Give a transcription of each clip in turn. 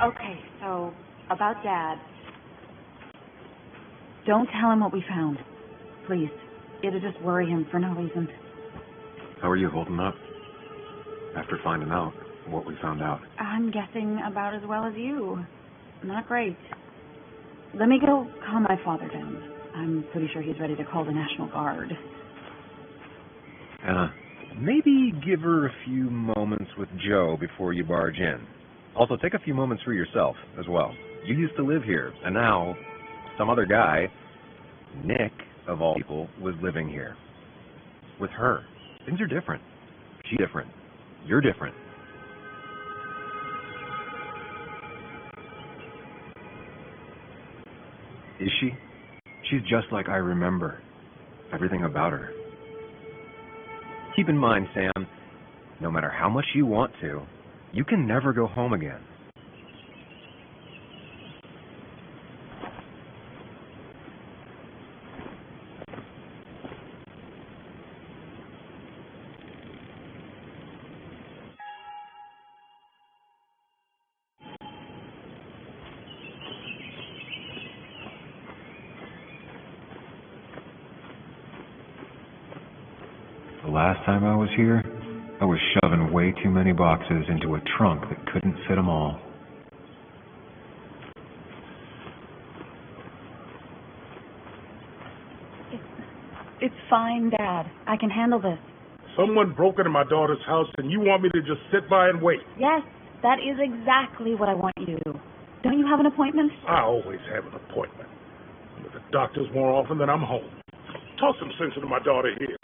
Okay, so, about Dad. Don't tell him what we found. Please. It'll just worry him for no reason. How are you holding up? After finding out what we found out. I'm guessing about as well as you. Not great. Let me go calm my father down. I'm pretty sure he's ready to call the National Guard. Anna, maybe give her a few moments with Joe before you barge in. Also, take a few moments for yourself as well. You used to live here, and now some other guy, Nick, of all people, was living here. With her. Things are different. She's different. You're different. Is she? She's just like I remember. Everything about her. Keep in mind, Sam, no matter how much you want to, you can never go home again. The last time I was here, I was shoving way too many boxes into a trunk that couldn't fit them all. It's fine, Dad. I can handle this. Someone broke into my daughter's house and you want me to just sit by and wait? Yes, that is exactly what I want you to do. Don't you have an appointment? I always have an appointment. I'm at the doctor's more often than I'm home. Talk some sense into my daughter here.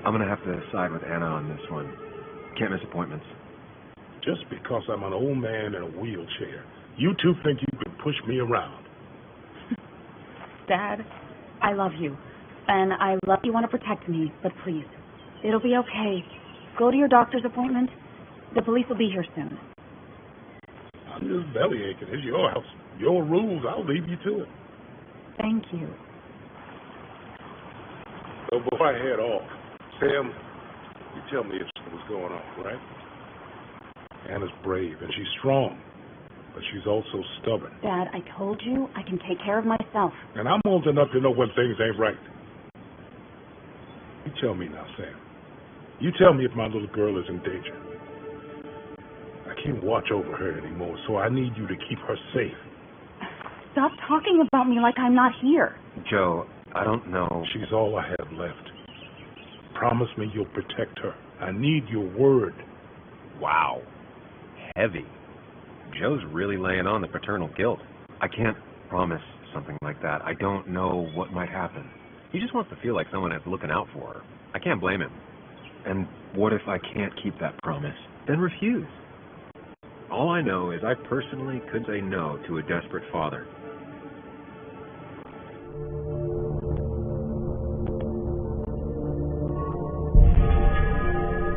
I'm going to have to side with Anna on this one. Can't miss appointments. Just because I'm an old man in a wheelchair, you two think you can push me around. Dad, I love you. And I love you want to protect me, but please, it'll be okay. Go to your doctor's appointment. The police will be here soon. I'm just belly aching. It's your house. Your rules. I'll leave you to it. Thank you. So before I head off, Sam, you tell me what's going on, right? Anna's brave and she's strong, but she's also stubborn. Dad, I told you I can take care of myself. And I'm old enough to know when things ain't right. You tell me now, Sam. You tell me if my little girl is in danger. I can't watch over her anymore, so I need you to keep her safe. Stop talking about me like I'm not here. Joe, I don't know. She's all I have left. Promise me you'll protect her. I need your word. Wow. Heavy. Joe's really laying on the paternal guilt. I can't promise something like that. I don't know what might happen. He just wants to feel like someone is looking out for her. I can't blame him. And what if I can't keep that promise? Then refuse. All I know is I personally could say no to a desperate father.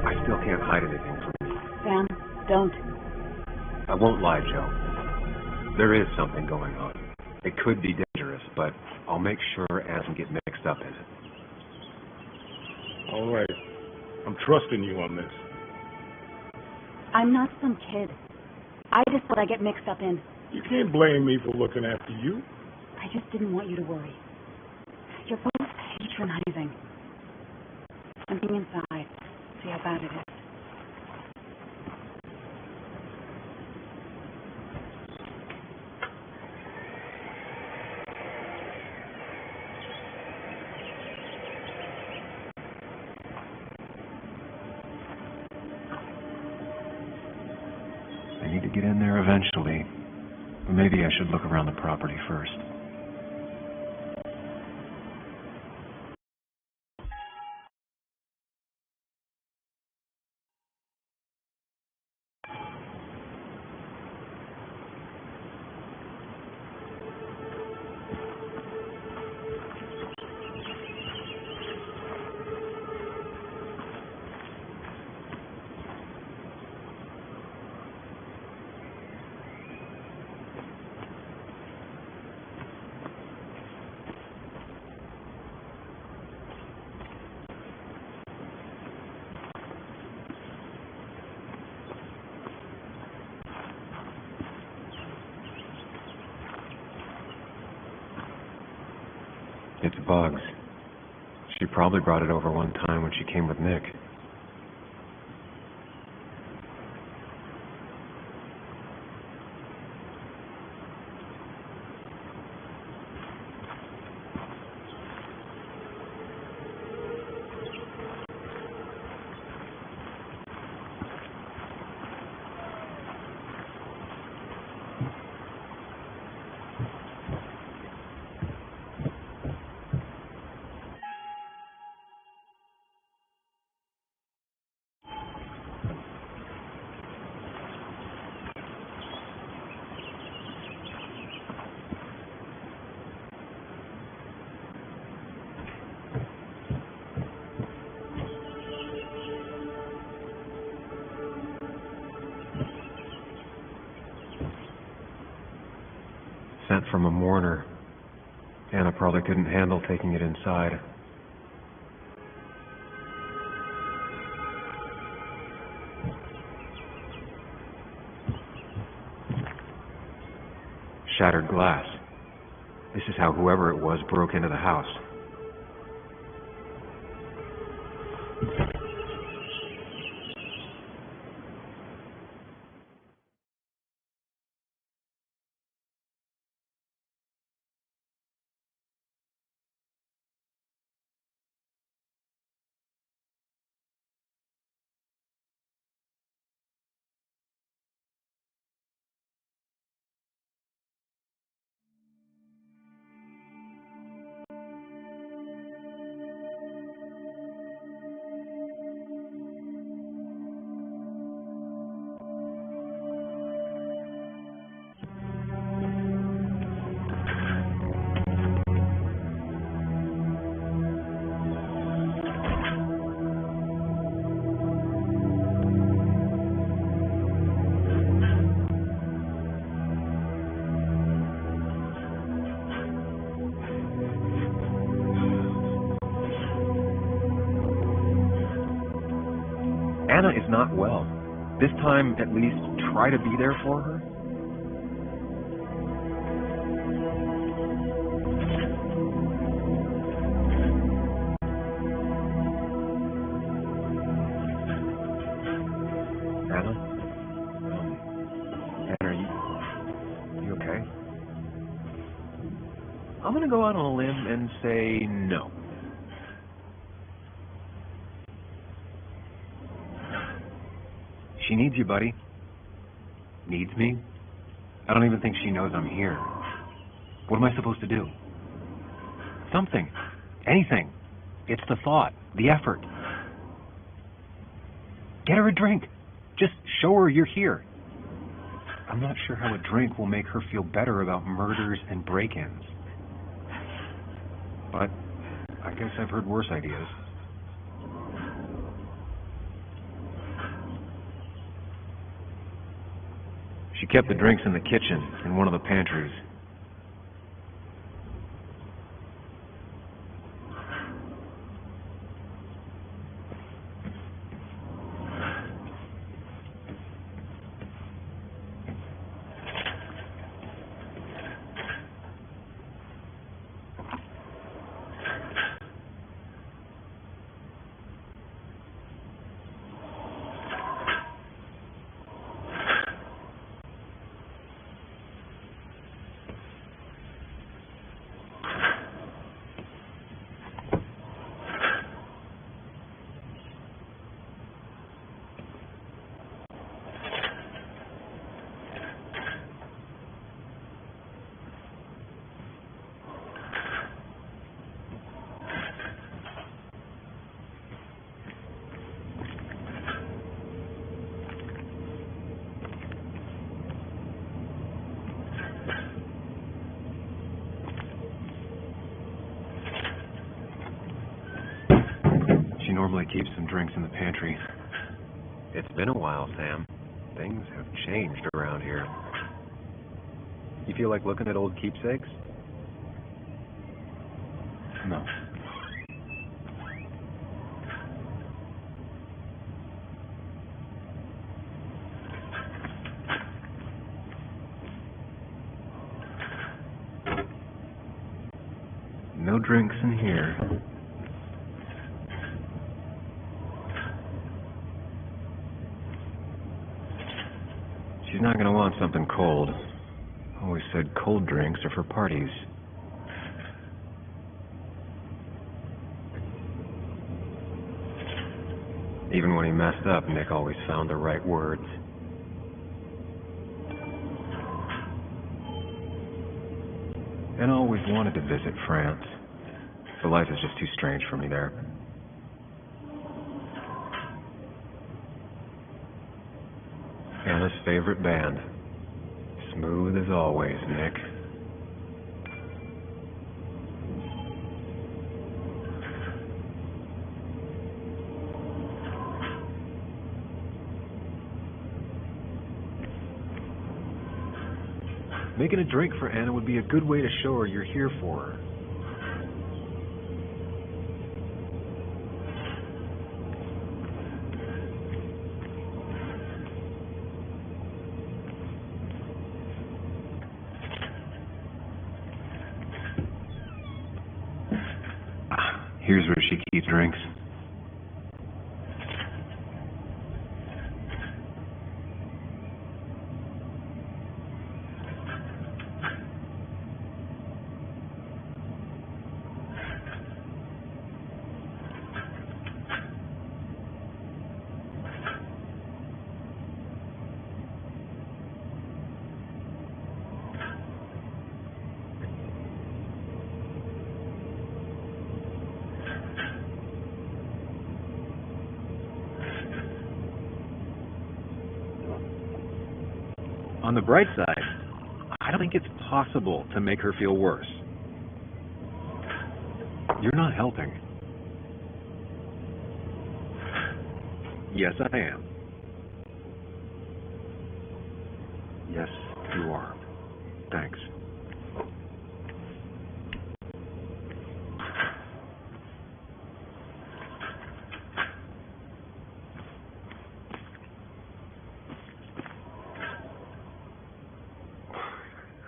I still can't hide anything from you. Sam, don't. I won't lie, Joe. There is something going on. It could be dangerous, but I'll make sure Anna doesn't get mixed up in it. All right. I'm trusting you on this. I'm not some kid. I just thought I get mixed up in. You can't blame me for looking after you. I just didn't want you to worry. You're both patronizing. I'm being inside. See how bad it is. I need to get in there eventually. Maybe I should look around the property first. It's bugs. She probably brought it over one time when she came with Nick. Sent from a mourner. Anna probably couldn't handle taking it inside. Shattered glass. This is how whoever it was broke into the house. Anna is not well. This time, at least, try to be there for her. Anna? Anna, are you okay? I'm gonna go out on a limb and say no. She needs you, buddy. Needs me? I don't even think she knows I'm here. What am I supposed to do? Something. Anything. It's the thought. The effort. Get her a drink. Just show her you're here. I'm not sure how a drink will make her feel better about murders and break-ins. But I guess I've heard worse ideas. She kept the drinks in the kitchen, in one of the pantries. She normally keeps some drinks in the pantry. It's been a while, Sam. Things have changed around here. You feel like looking at old keepsakes? No. No drinks in here. She's not gonna want something cold. Always said cold drinks are for parties. Even when he messed up, Nick always found the right words. And I always wanted to visit France. The life is just too strange for me there. Anna's favorite band. Smooth as always, Nick. Making a drink for Anna would be a good way to show her you're here for her. Here's where she keeps drinks. On the bright side, I don't think it's possible to make her feel worse. You're not helping. Yes, I am. Yes, you are. Thanks.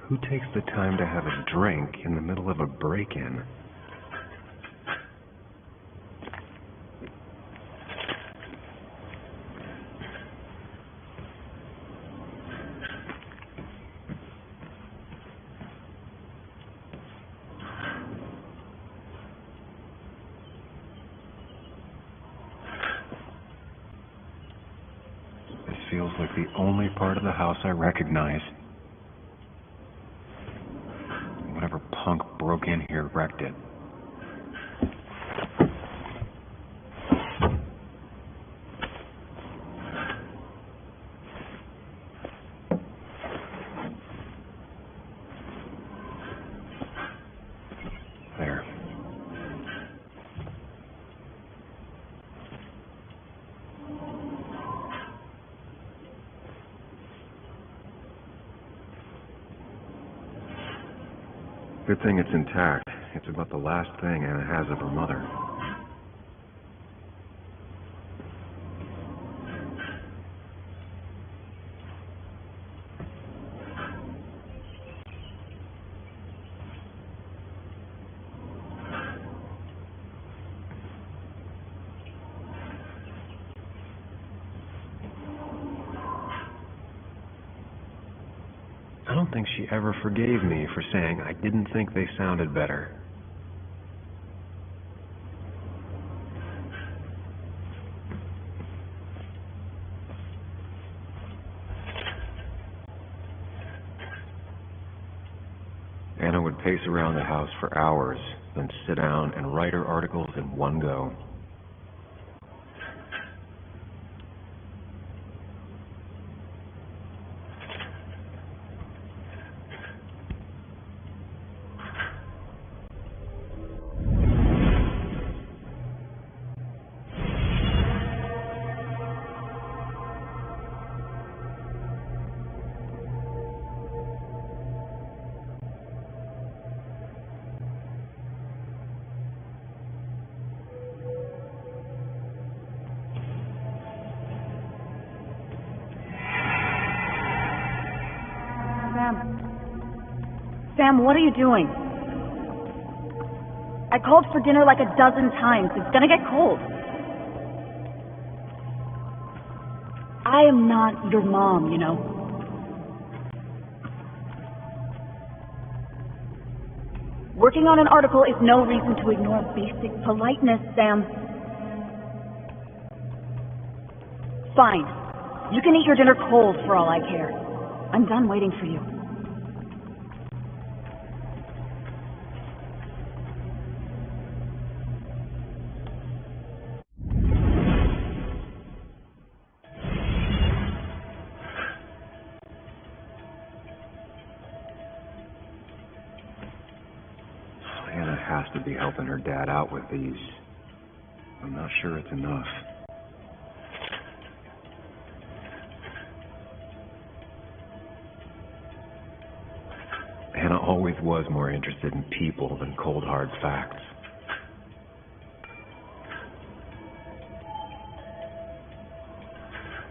Who takes the time to have a drink in the middle of a break-in? This feels like the only part of the house I recognize. Whatever punk broke in here wrecked it. There. Good thing it's intact. It's about the last thing Anna has of her mother. I don't think she ever forgave me for saying I didn't think they sounded better. Anna would pace around the house for hours, then sit down and write her articles in one go. Sam, what are you doing? I called for dinner like a dozen times. It's gonna get cold. I am not your mom, you know. Working on an article is no reason to ignore basic politeness, Sam. Fine. You can eat your dinner cold for all I care. I'm done waiting for you. Anna has to be helping her dad out with these. I'm not sure it's enough. Anna always was more interested in people than cold, hard facts.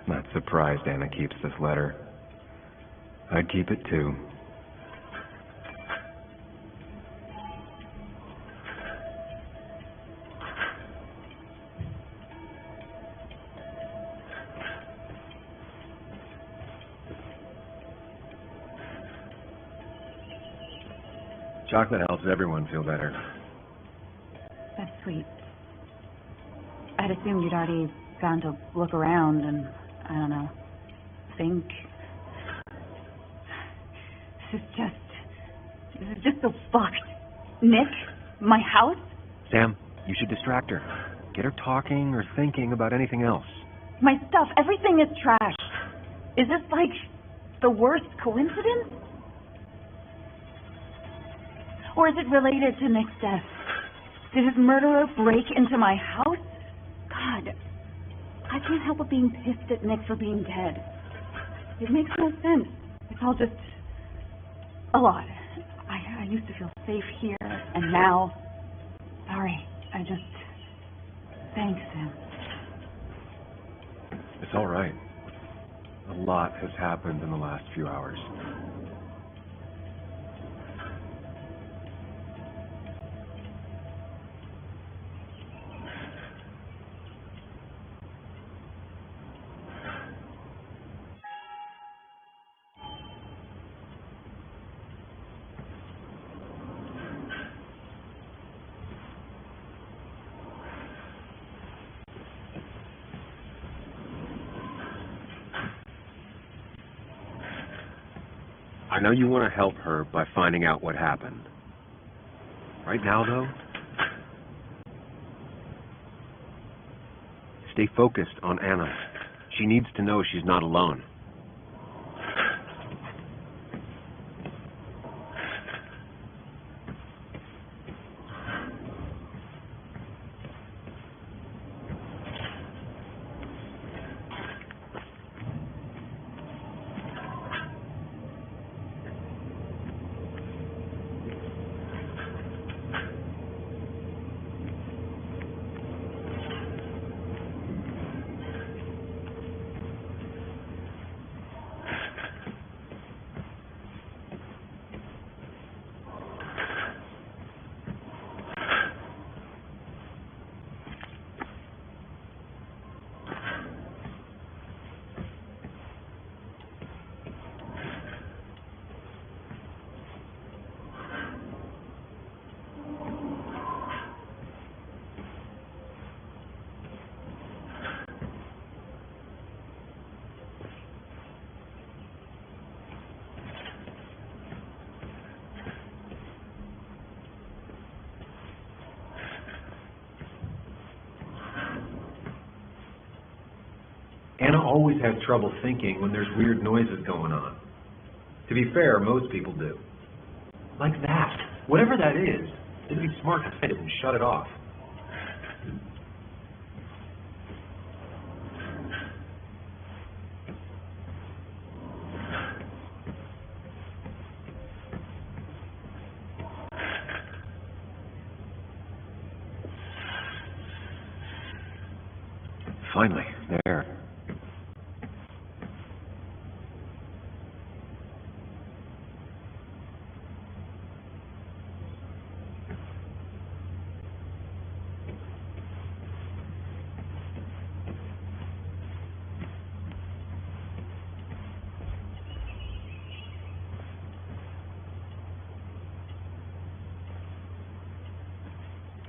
Not surprised Anna keeps this letter. I'd keep it too. Chocolate helps everyone feel better. That's sweet. I'd assumed you'd already gone to look around and, I don't know, think. This is just so fucked. Nick? My house? Sam, you should distract her. Get her talking or thinking about anything else. My stuff, everything is trash. Is this like the worst coincidence? Or is it related to Nick's death? Did his murderer break into my house? God, I can't help but being pissed at Nick for being dead. It makes no sense. It's all just a lot. I used to feel safe here, and now... Sorry, Thanks, Sam. It's all right. A lot has happened in the last few hours. I know you want to help her by finding out what happened. Right now, though, stay focused on Anna. She needs to know she's not alone. Anna always has trouble thinking when there's weird noises going on. To be fair, most people do. Like that. Whatever that is, it'd be smart to find it and shut it off. Finally, there.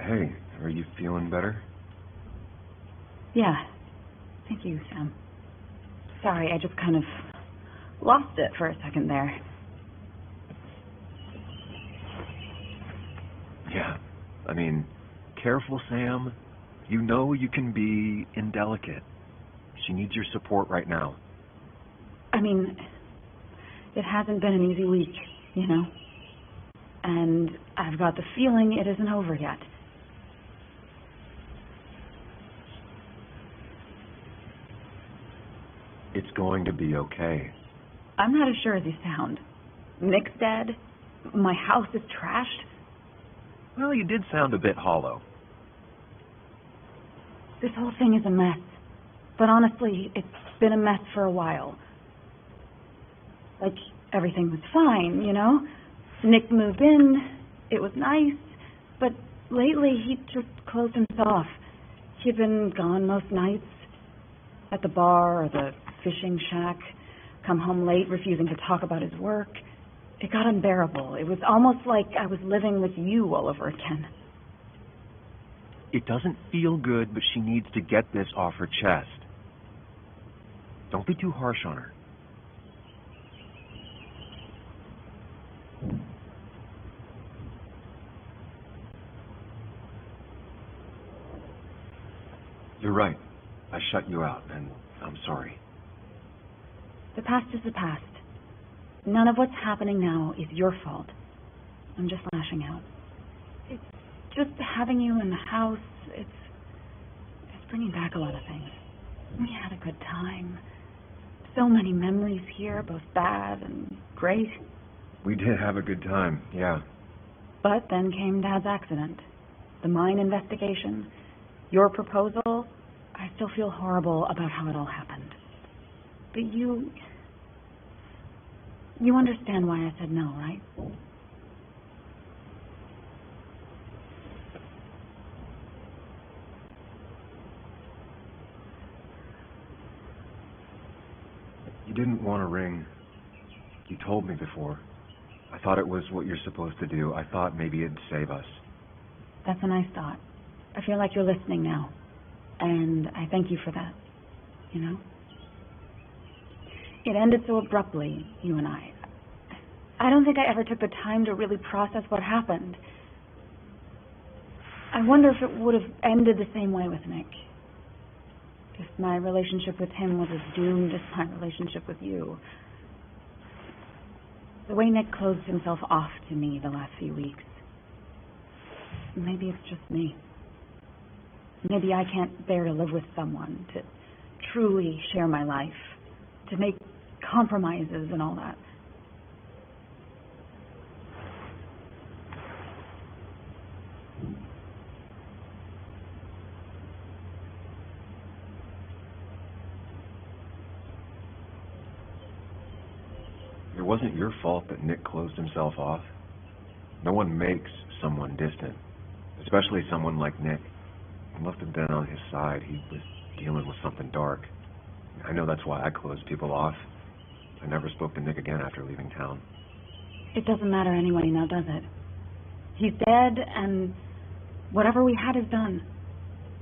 Hey, are you feeling better? Yeah. Thank you, Sam. Sorry, I just kind of lost it for a second there. Yeah. I mean, careful, Sam. You know you can be indelicate. She needs your support right now. I mean, it hasn't been an easy week, you know? And I've got the feeling it isn't over yet. It's going to be okay. I'm not as sure as you sound. Nick's dead. My house is trashed. Well, you did sound a bit hollow. This whole thing is a mess. But honestly, it's been a mess for a while. Like, everything was fine, you know? Nick moved in. It was nice. But lately, he just closed himself off. He'd been gone most nights. At the bar or the fishing shack. Come home late, refusing to talk about his work. It got unbearable. It was almost like I was living with you all over again. It doesn't feel good, but she needs to get this off her chest. Don't be too harsh on her. You're right. I shut you out, and I'm sorry. The past is the past. None of what's happening now is your fault. I'm just lashing out. It's just having you in the house. It's bringing back a lot of things. We had a good time. So many memories here, both bad and great. We did have a good time, yeah. But then came Dad's accident. The mine investigation. Your proposal. I still feel horrible about how it all happened. But you understand why I said no, right? You didn't want to ring. You told me before. I thought it was what you're supposed to do. I thought maybe it'd save us. That's a nice thought. I feel like you're listening now. And I thank you for that. You know? It ended so abruptly, you and I. I don't think I ever took the time to really process what happened. I wonder if it would have ended the same way with Nick. If my relationship with him was as doomed as my relationship with you. The way Nick closed himself off to me the last few weeks. Maybe it's just me. Maybe I can't bear to live with someone, to truly share my life, to make compromises and all that. It wasn't your fault that Nick closed himself off. No one makes someone distant, especially someone like Nick. He must have been on his side. He was dealing with something dark. I know that's why I closed people off. I never spoke to Nick again after leaving town. It doesn't matter anyway now, does it? He's dead, and whatever we had is done.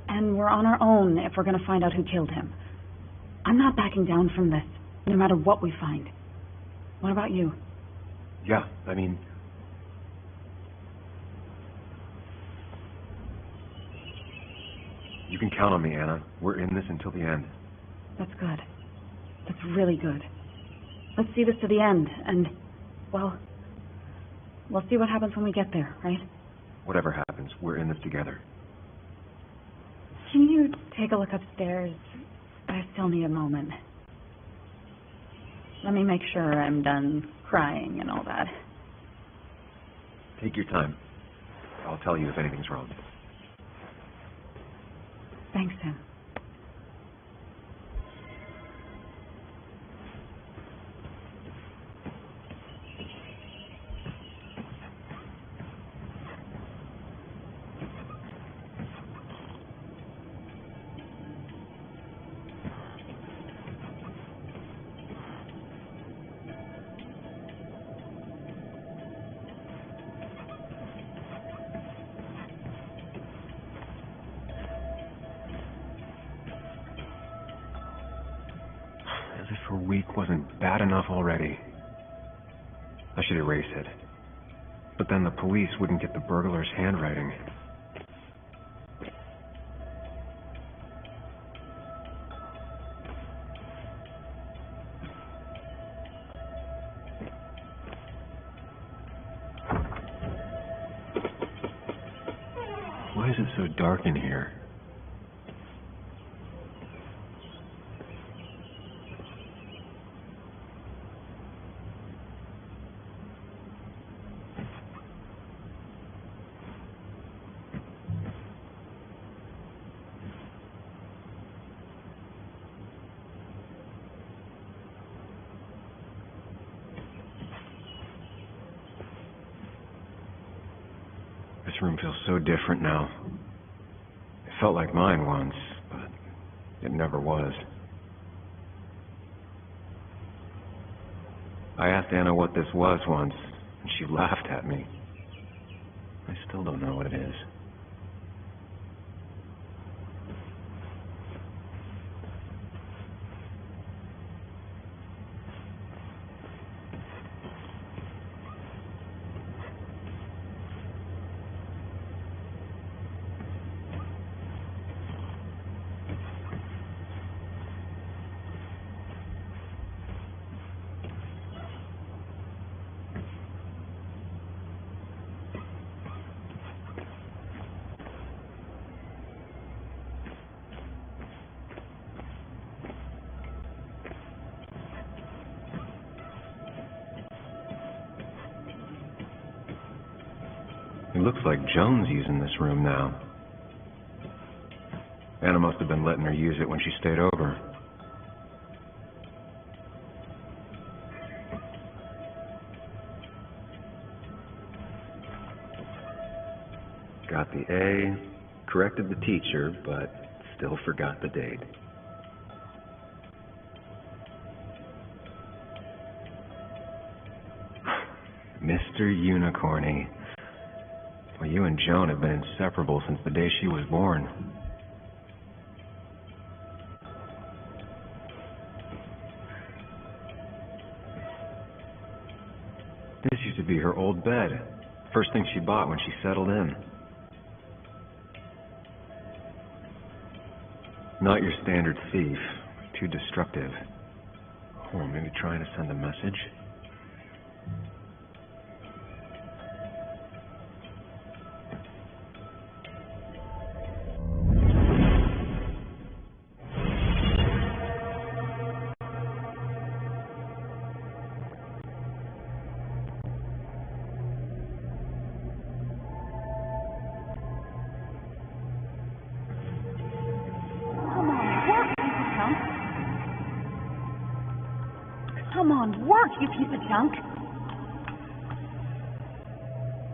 And we're on our own if we're going to find out who killed him. I'm not backing down from this, no matter what we find. What about you? Yeah, I mean... You can count on me, Anna. We're in this until the end. That's good. That's really good. Let's see this to the end, and, well, we'll see what happens when we get there, right? Whatever happens, we're in this together. Can you take a look upstairs? I still need a moment. Let me make sure I'm done crying and all that. Take your time. I'll tell you if anything's wrong. Thanks, Sam. for a week wasn't bad enough already. I should erase it. But then the police wouldn't get the burglar's handwriting. Why is it so dark in here? This room feels so different now. It felt like mine once, but it never was. I asked Anna what this was once, and she laughed at me. I still don't know what it is. It looks like Joan's using this room now. Anna must have been letting her use it when she stayed over. Got the A, corrected the teacher, but still forgot the date. Mr. Unicorny. Well, you and Joan have been inseparable since the day she was born. This used to be her old bed. First thing she bought when she settled in. Not your standard thief. Too destructive. Or maybe trying to send a message? Come on, work, you piece of junk.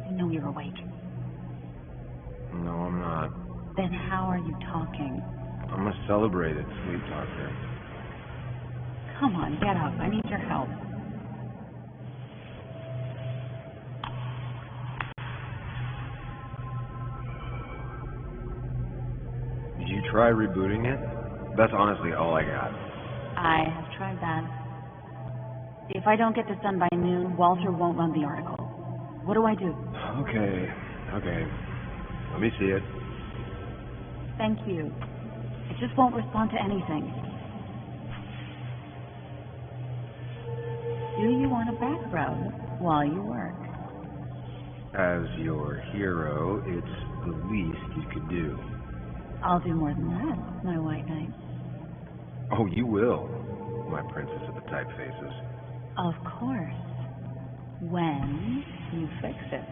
I know you're awake. No, I'm not. Then how are you talking? I'm a celebrated sleep talker. Come on, get up. I need your help. Did you try rebooting it? That's honestly all I got. I have tried that. If I don't get this done by noon, Walter won't run the article. What do I do? Okay. Let me see it. Thank you. It just won't respond to anything. Do you want a back rub while you work? As your hero, it's the least you could do. I'll do more than that, my white knight. Oh, you will, my princess of the typefaces. Of course. When you fix it.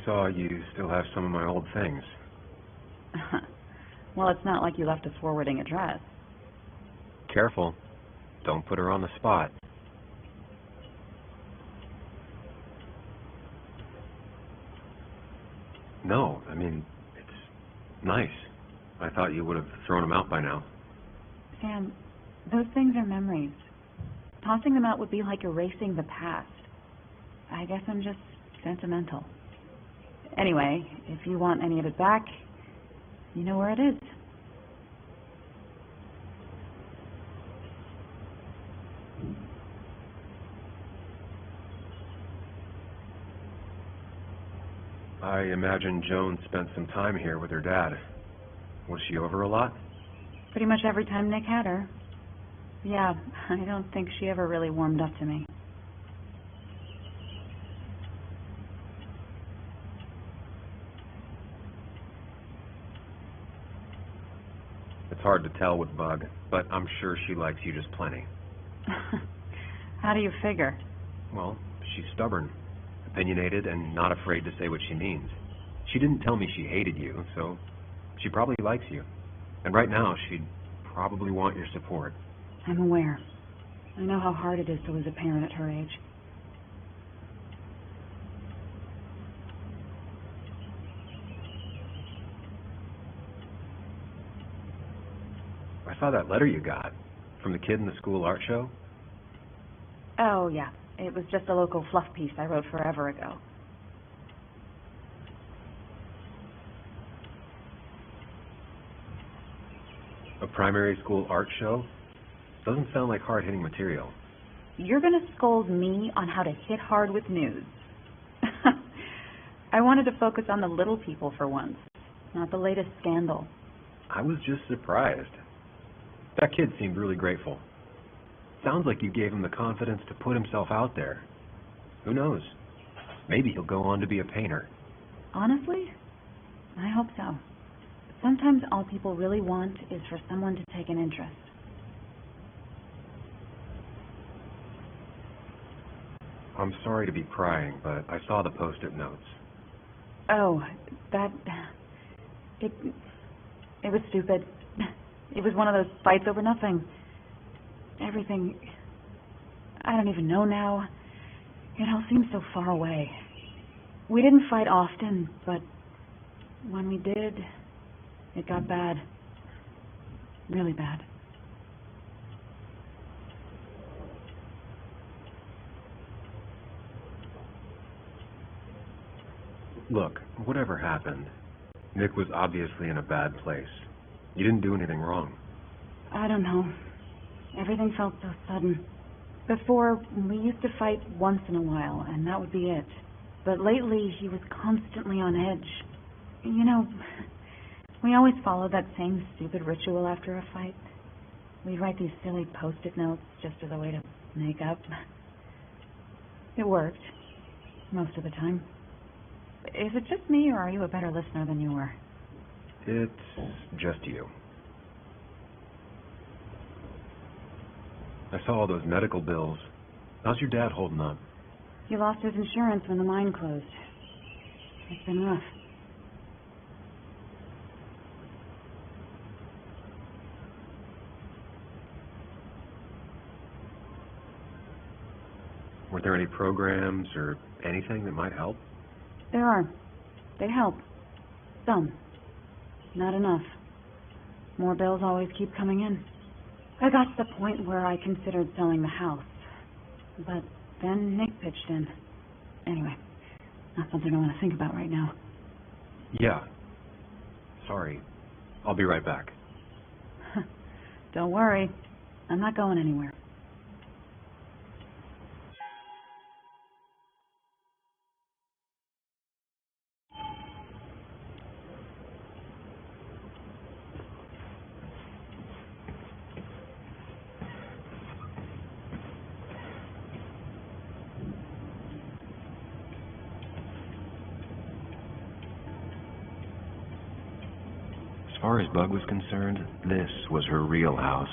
saw you still have some of my old things. Well, it's not like you left a forwarding address. Careful. Don't put her on the spot. No, I mean, it's nice. I thought you would have thrown them out by now. Sam, those things are memories. Tossing them out would be like erasing the past. I guess I'm just sentimental. Anyway, if you want any of it back, you know where it is. I imagine Joan spent some time here with her dad. Was she over a lot? Pretty much every time Nick had her. Yeah, I don't think she ever really warmed up to me. It's hard to tell with Bug, but I'm sure she likes you just plenty. How do you figure? Well, she's stubborn, opinionated, and not afraid to say what she means. She didn't tell me she hated you, so she probably likes you. And right now, she'd probably want your support. I'm aware. I know how hard it is to lose a parent at her age. I saw that letter you got from the kid in the school art show. Oh, yeah. It was just a local fluff piece I wrote forever ago. A primary school art show? Doesn't sound like hard-hitting material. You're going to scold me on how to hit hard with news. I wanted to focus on the little people for once, not the latest scandal. I was just surprised. That kid seemed really grateful. Sounds like you gave him the confidence to put himself out there. Who knows? Maybe he'll go on to be a painter. Honestly, I hope so. Sometimes all people really want is for someone to take an interest. I'm sorry to be prying, but I saw the post-it notes. Oh, it was stupid. It was one of those fights over nothing. Everything, I don't even know now. It all seems so far away. We didn't fight often, but when we did, it got bad. Really bad. Look, whatever happened, Nick was obviously in a bad place. You didn't do anything wrong. I don't know. Everything felt so sudden. Before, we used to fight once in a while, and that would be it. But lately, he was constantly on edge. You know, we always followed that same stupid ritual after a fight. We'd write these silly post-it notes just as a way to make up. It worked. Most of the time. Is it just me, or are you a better listener than you were? It's just you. I saw all those medical bills. How's your dad holding up? He lost his insurance when the mine closed. It's been rough. Were there any programs or anything that might help? There are. They help. Some. Not enough. More bills always keep coming in. I got to the point where I considered selling the house. But then Nick pitched in. Anyway, not something I want to think about right now. Yeah. Sorry. I'll be right back. Don't worry. I'm not going anywhere. As far as Bug was concerned, this was her real house.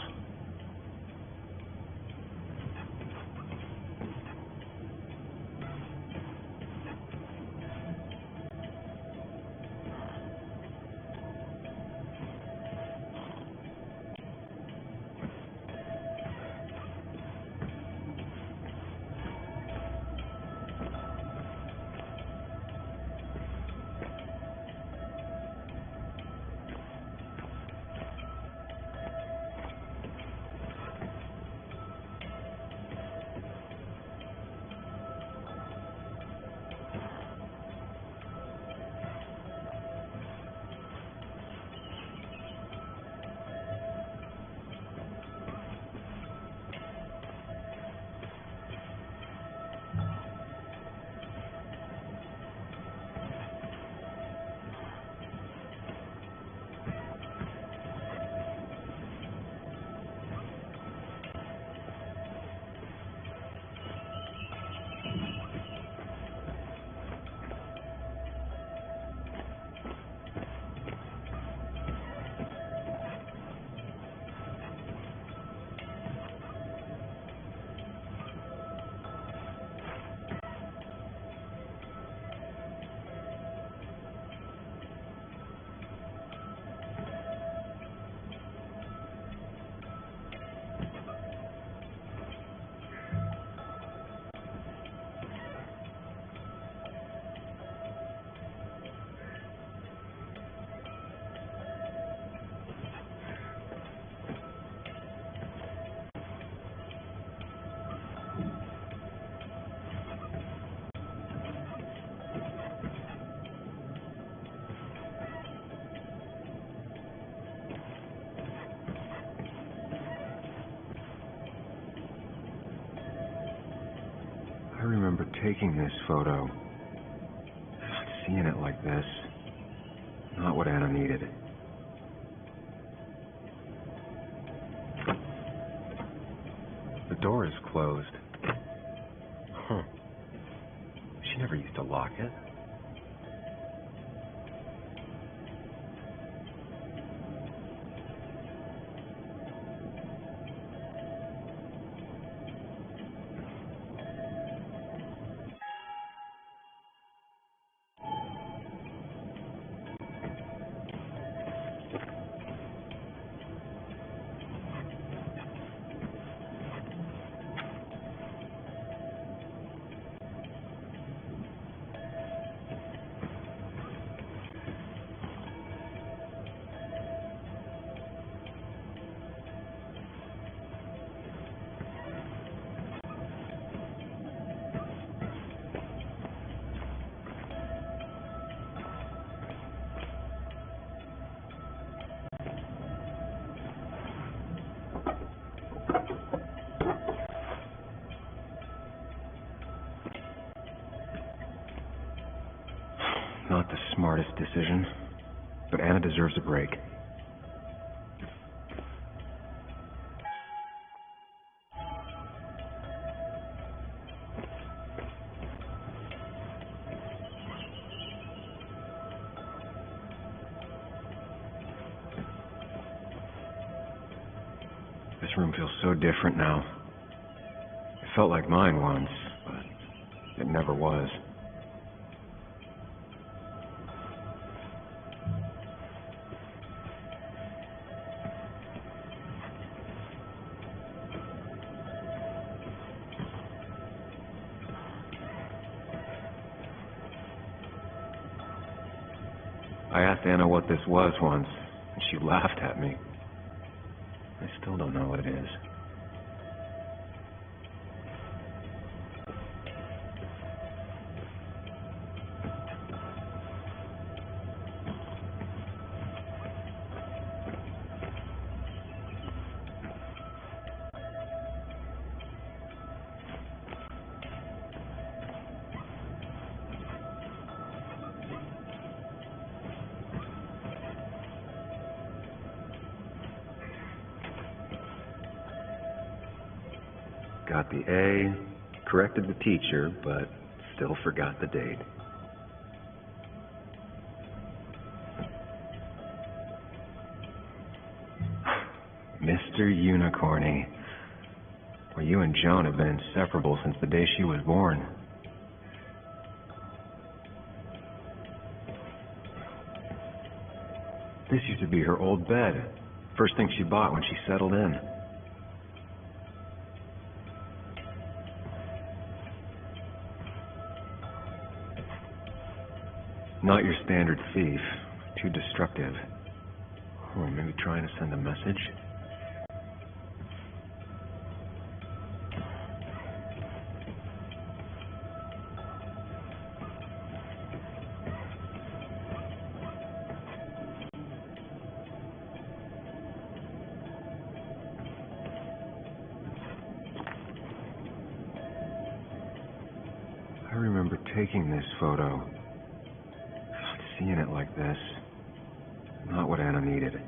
I remember taking this photo. Seeing it like this. Not what Anna needed. The door is closed. Huh. She never used to lock it. Not the smartest decision, but Anna deserves a break. This room feels so different now. It felt like mine once, but it never was. I asked Anna what this was once, and she laughed at me. I still don't know what it is. Got the A, corrected the teacher, but still forgot the date. Mr. Unicorny. Well, you and Joan have been inseparable since the day she was born. This used to be her old bed. First thing she bought when she settled in. Not your standard thief. Too destructive. Oh, maybe trying to send a message? I remember taking this photo. Seeing it like this. Not what Anna needed.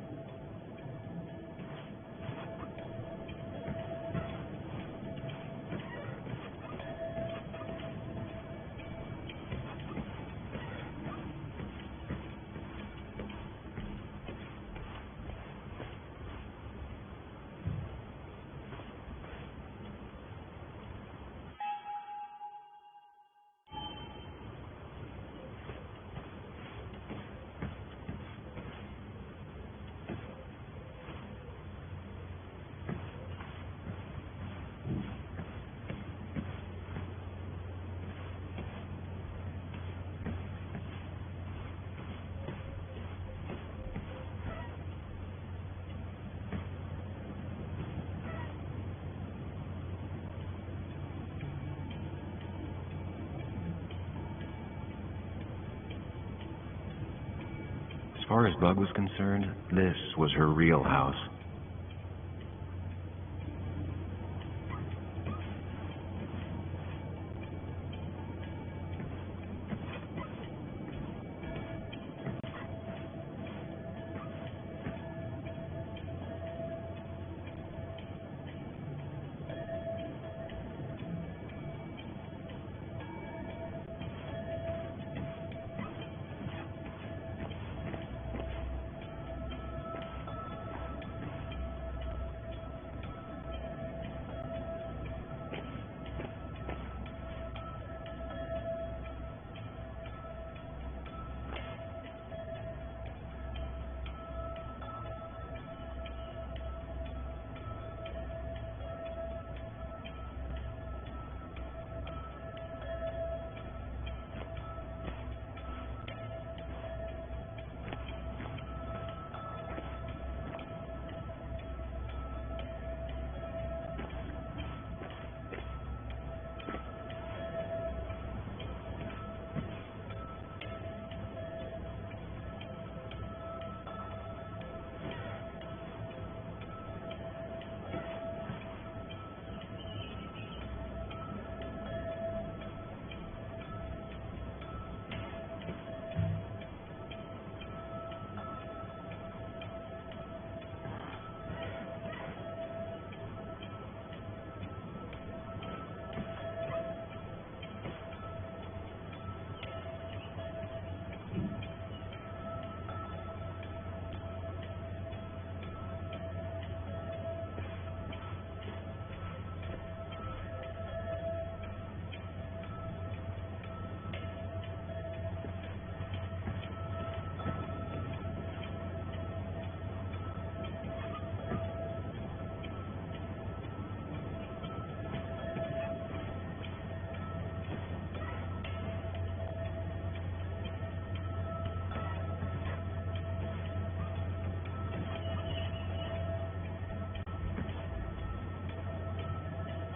As far as Bug was concerned, this was her real house.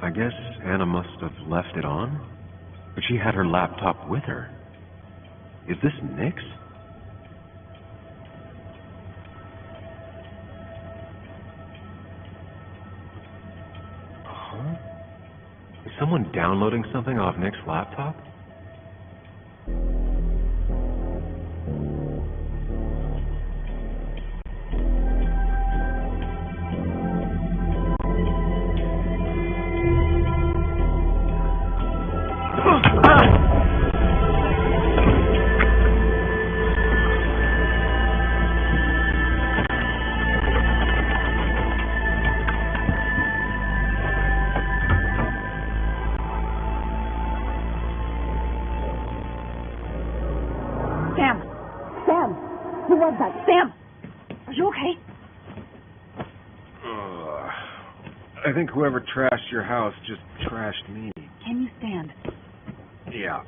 I guess Anna must have left it on, but she had her laptop with her. Is this Nick's? Huh? Is someone downloading something off Nick's laptop? Sam! Who was that? Sam! Are you okay? I think whoever trashed your house just trashed me. Can you stand? Yeah.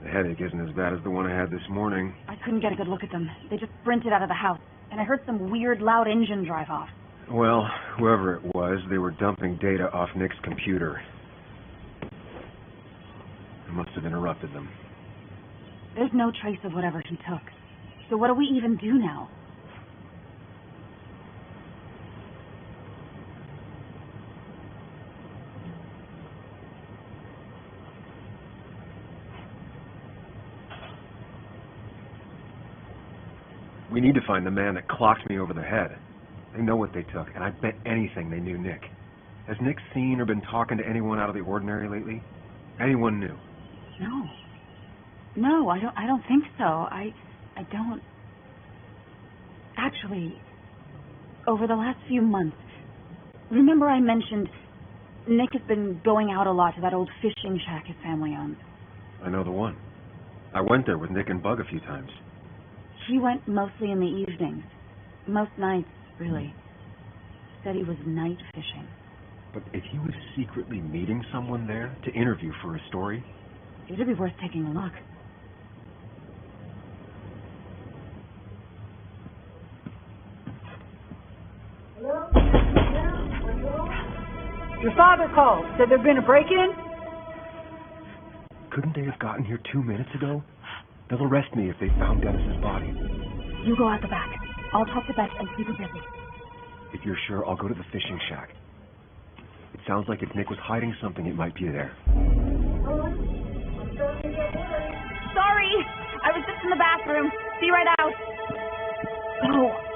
The headache isn't as bad as the one I had this morning. I couldn't get a good look at them. They just sprinted out of the house, and I heard some weird, loud engine drive off. Well, whoever it was, they were dumping data off Nick's computer. I must have interrupted them. There's no trace of whatever he took. So what do we even do now? We need to find the man that clocked me over the head. They know what they took, and I bet anything they knew Nick. Has Nick seen or been talking to anyone out of the ordinary lately? Anyone new? No, I don't think so. I don't... Actually, over the last few months, remember I mentioned Nick has been going out a lot to that old fishing shack his family owns. I know the one. I went there with Nick and Bug a few times. He went mostly in the evenings. Most nights, really. Said he was night fishing. But if he was secretly meeting someone there to interview for a story... It'd be worth taking a look. Your father called. Said there'd been a break-in? Couldn't they have gotten here 2 minutes ago? They'll arrest me if they found Dennis's body. You go out the back. I'll talk to Beth and keep her busy. If you're sure, I'll go to the fishing shack. It sounds like if Nick was hiding something, it might be there. Sorry! I was just in the bathroom. Be right out. Oh.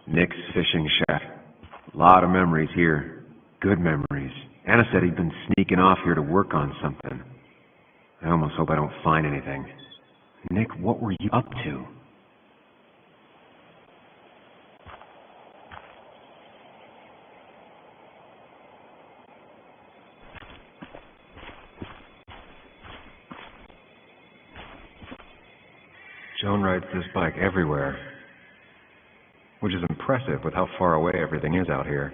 Nick's fishing shack. A lot of memories here. Good memories. Anna said he'd been sneaking off here to work on something. I almost hope I don't find anything. Nick, what were you up to? Joan rides this bike everywhere, which is impressive with how far away everything is out here.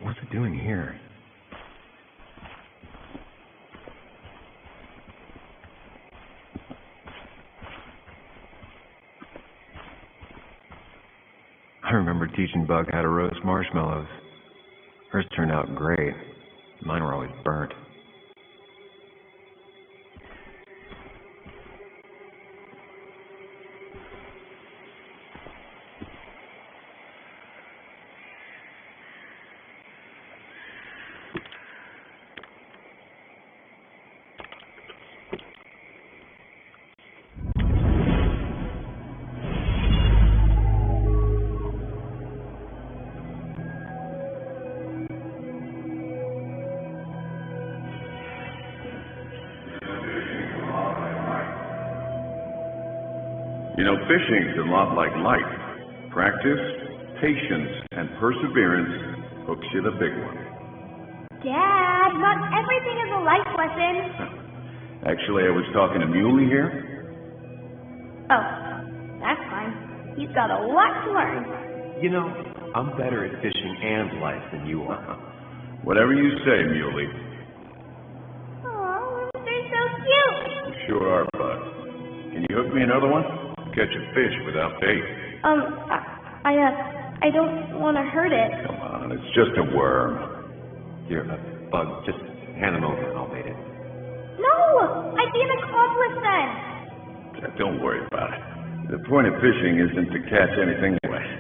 What's it doing here? I remember teaching Bug how to roast marshmallows. Hers turned out great. Mine were always burnt. You know, fishing's a lot like life. Practice, patience, and perseverance hooks you the big one. Dad, not everything is a life lesson. Actually, I was talking to Muley here. Oh, that's fine. He's got a lot to learn. You know, I'm better at fishing and life than you are. Whatever you say, Muley. Aw, they're so cute. Sure are, bud. Can you hook me another one? Catch a fish without bait. I don't want to hurt it. Come on, it's just a worm. Here, Bug, just hand him over and I'll bait it. No, I'd be an accomplice then. Don't worry about it. The point of fishing isn't to catch anything anyway.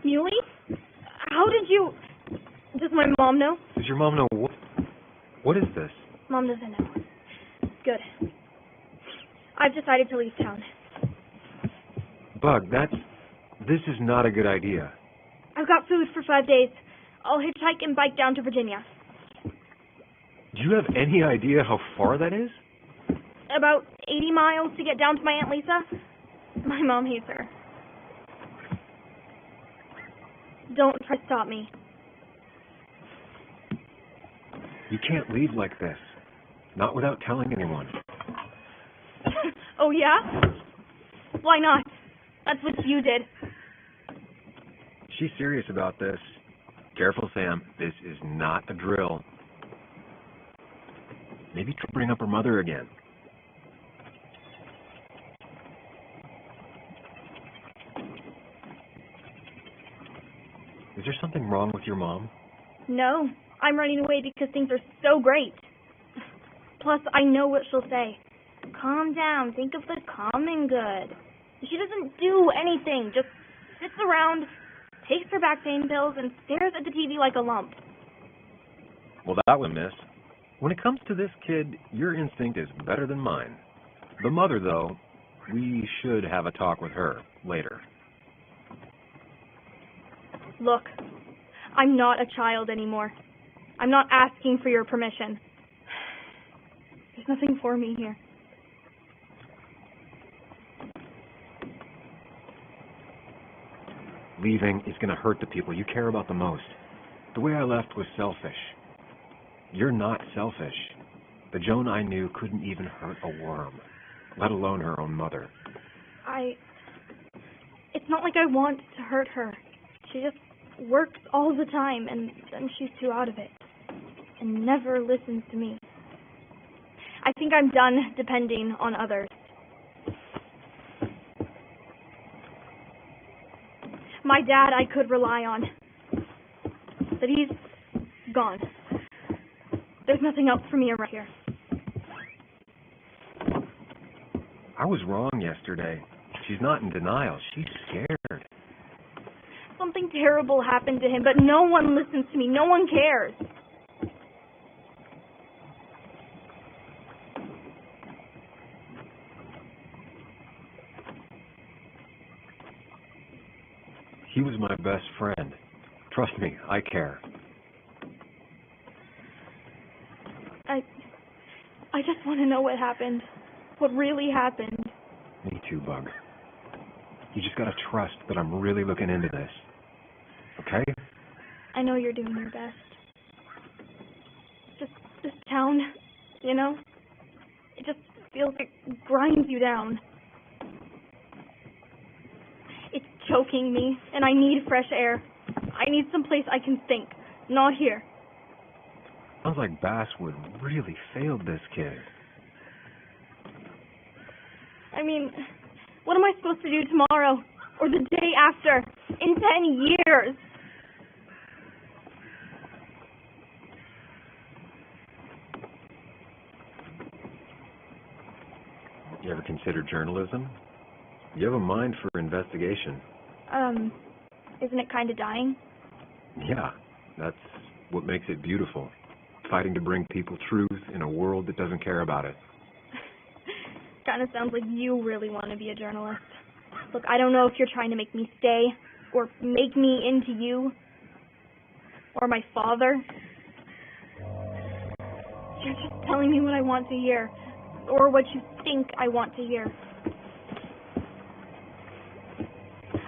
Muley? How did you... Does my mom know? Does your mom know what? What is this? Mom doesn't know. Good. I've decided to leave town. Bug, this is not a good idea. I've got food for 5 days. I'll hitchhike and bike down to Virginia. Do you have any idea how far that is? About 80 miles to get down to my Aunt Lisa. My mom hates her. Don't try to stop me. You can't leave like this. Not without telling anyone. Oh, yeah? Why not? That's what you did. She's serious about this. Careful, Sam. This is not a drill. Maybe try to bring up her mother again. Is there something wrong with your mom? No, I'm running away because things are so great. Plus, I know what she'll say. Calm down. Think of the common good. She doesn't do anything. Just sits around, takes her back pain pills, and stares at the TV like a lump. Well, that would miss. When it comes to this kid, your instinct is better than mine. The mother, though, we should have a talk with her later. Look, I'm not a child anymore. I'm not asking for your permission. There's nothing for me here. Leaving is going to hurt the people you care about the most. The way I left was selfish. You're not selfish. The Joan I knew couldn't even hurt a worm, let alone her own mother. It's not like I want to hurt her. She just works all the time, and then she's too out of it, and never listens to me. I think I'm done depending on others. My dad I could rely on, but he's gone. There's nothing else for me around here. I was wrong yesterday. She's not in denial. She's scared. Something terrible happened to him, but no one listens to me. No one cares. He was my best friend. Trust me, I care. I just want to know what happened. What really happened. Me too, Bug. You just gotta trust that I'm really looking into this. Okay? I know you're doing your best. Just this town, you know? It just feels like it grinds you down. It's choking me, and I need fresh air. I need someplace I can think, not here. Sounds like Basswood really failed this kid. I mean, what am I supposed to do tomorrow? Or the day after? In 10 years? ever considered journalism? You have a mind for investigation. Isn't it kind of dying? Yeah, that's what makes it beautiful. Fighting to bring people truth in a world that doesn't care about it. Kind of sounds like you really want to be a journalist. Look, I don't know if you're trying to make me stay, or make me into you, or my father. You're just telling me what I want to hear, or what you think I want to hear.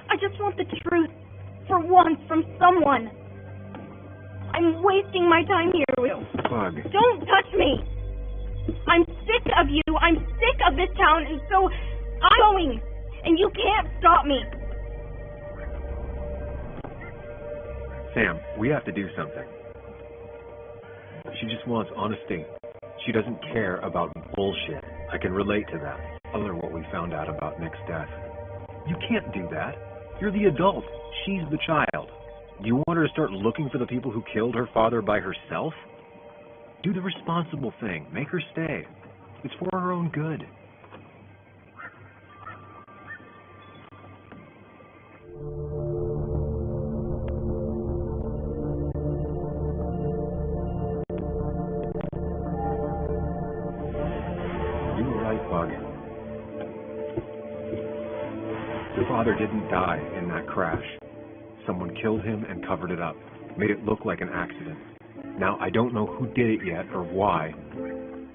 I just want the truth, for once, from someone. I'm wasting my time here with you. Bug. Don't touch me! I'm sick of you, I'm sick of this town, and so I'm going, and you can't stop me. Sam, we have to do something. She just wants honesty. She doesn't care about bullshit. I can relate to that. Other than what we found out about Nick's death. You can't do that. You're the adult. She's the child. Do you want her to start looking for the people who killed her father by herself? Do the responsible thing. Make her stay. It's for her own good. You were right, Bug. Your father didn't die in that crash. Someone killed him and covered it up. Made it look like an accident. Now, I don't know who did it yet or why.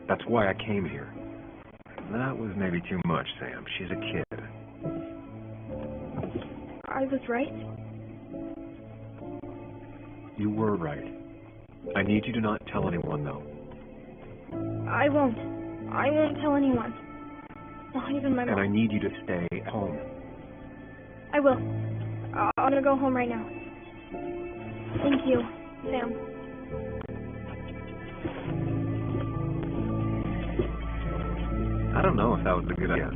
That's why I came here. That was maybe too much, Sam. She's a kid. I was right. You were right. I need you to not tell anyone, though. I won't. I won't tell anyone. Not even my mom. And I need you to stay at home. I will. I'm gonna go home right now. Thank you, Sam. I don't know if that was a good idea.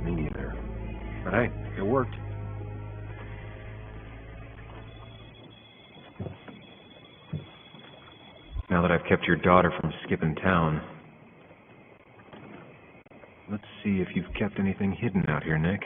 Me neither. But hey, it worked. Now that I've kept your daughter from skipping town, let's see if you've kept anything hidden out here, Nick.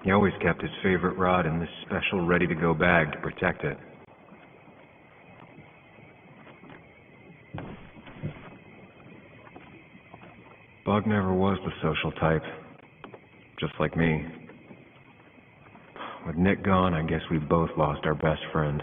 He always kept his favorite rod in this special ready-to-go bag to protect it. Bug never was the social type, just like me. With Nick gone, I guess we both lost our best friend.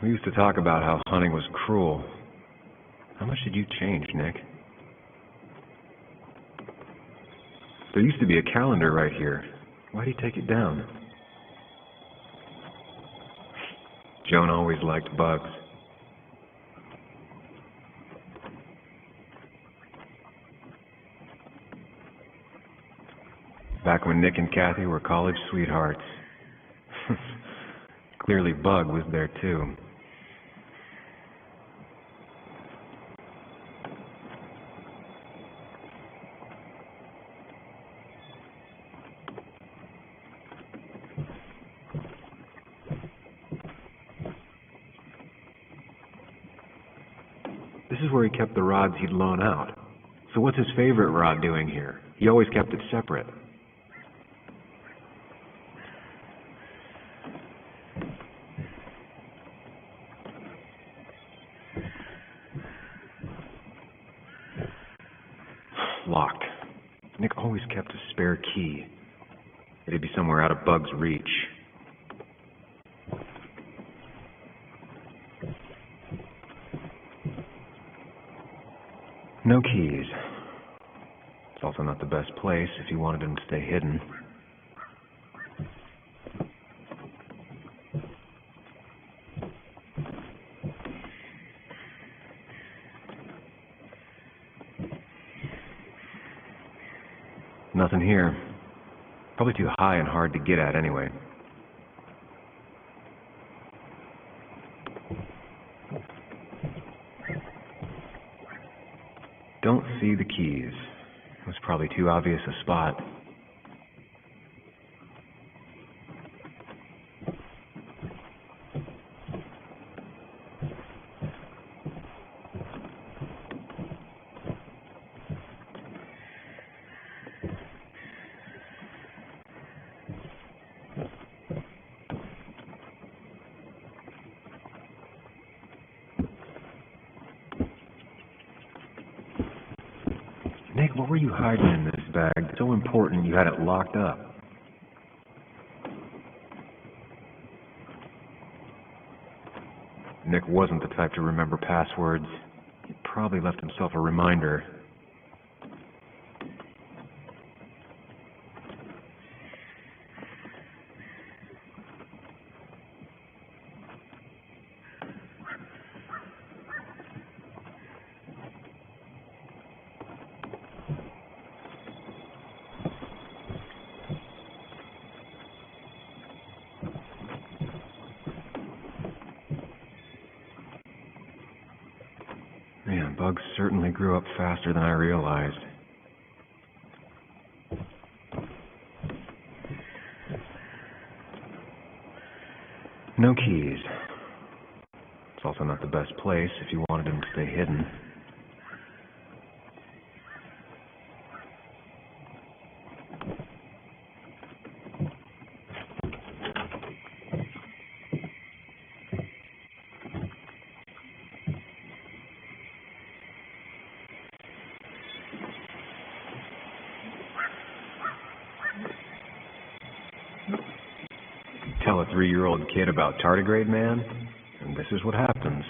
We used to talk about how hunting was cruel. How much did you change, Nick? There used to be a calendar right here. Why'd he take it down? Joan always liked bugs. Back when Nick and Kathy were college sweethearts. Clearly Bug was there too. This is where he kept the rods he'd loan out. So what's his favorite rod doing here? He always kept it separate. Locked. Nick always kept a spare key. It'd be somewhere out of Bug's reach. No keys. It's also not the best place if you wanted him to stay hidden. Nothing here. Probably too high and hard to get at anyway. Don't see the keys. It was probably too obvious a spot. Nick, what were you hiding in this bag? So important you had it locked up. Nick wasn't the type to remember passwords. He probably left himself a reminder. Man, Bugs certainly grew up faster than I realized. No keys. It's also not the best place if you wanted him to stay hidden. Tell a 3-year-old kid about tardigrade man, and this is what happens.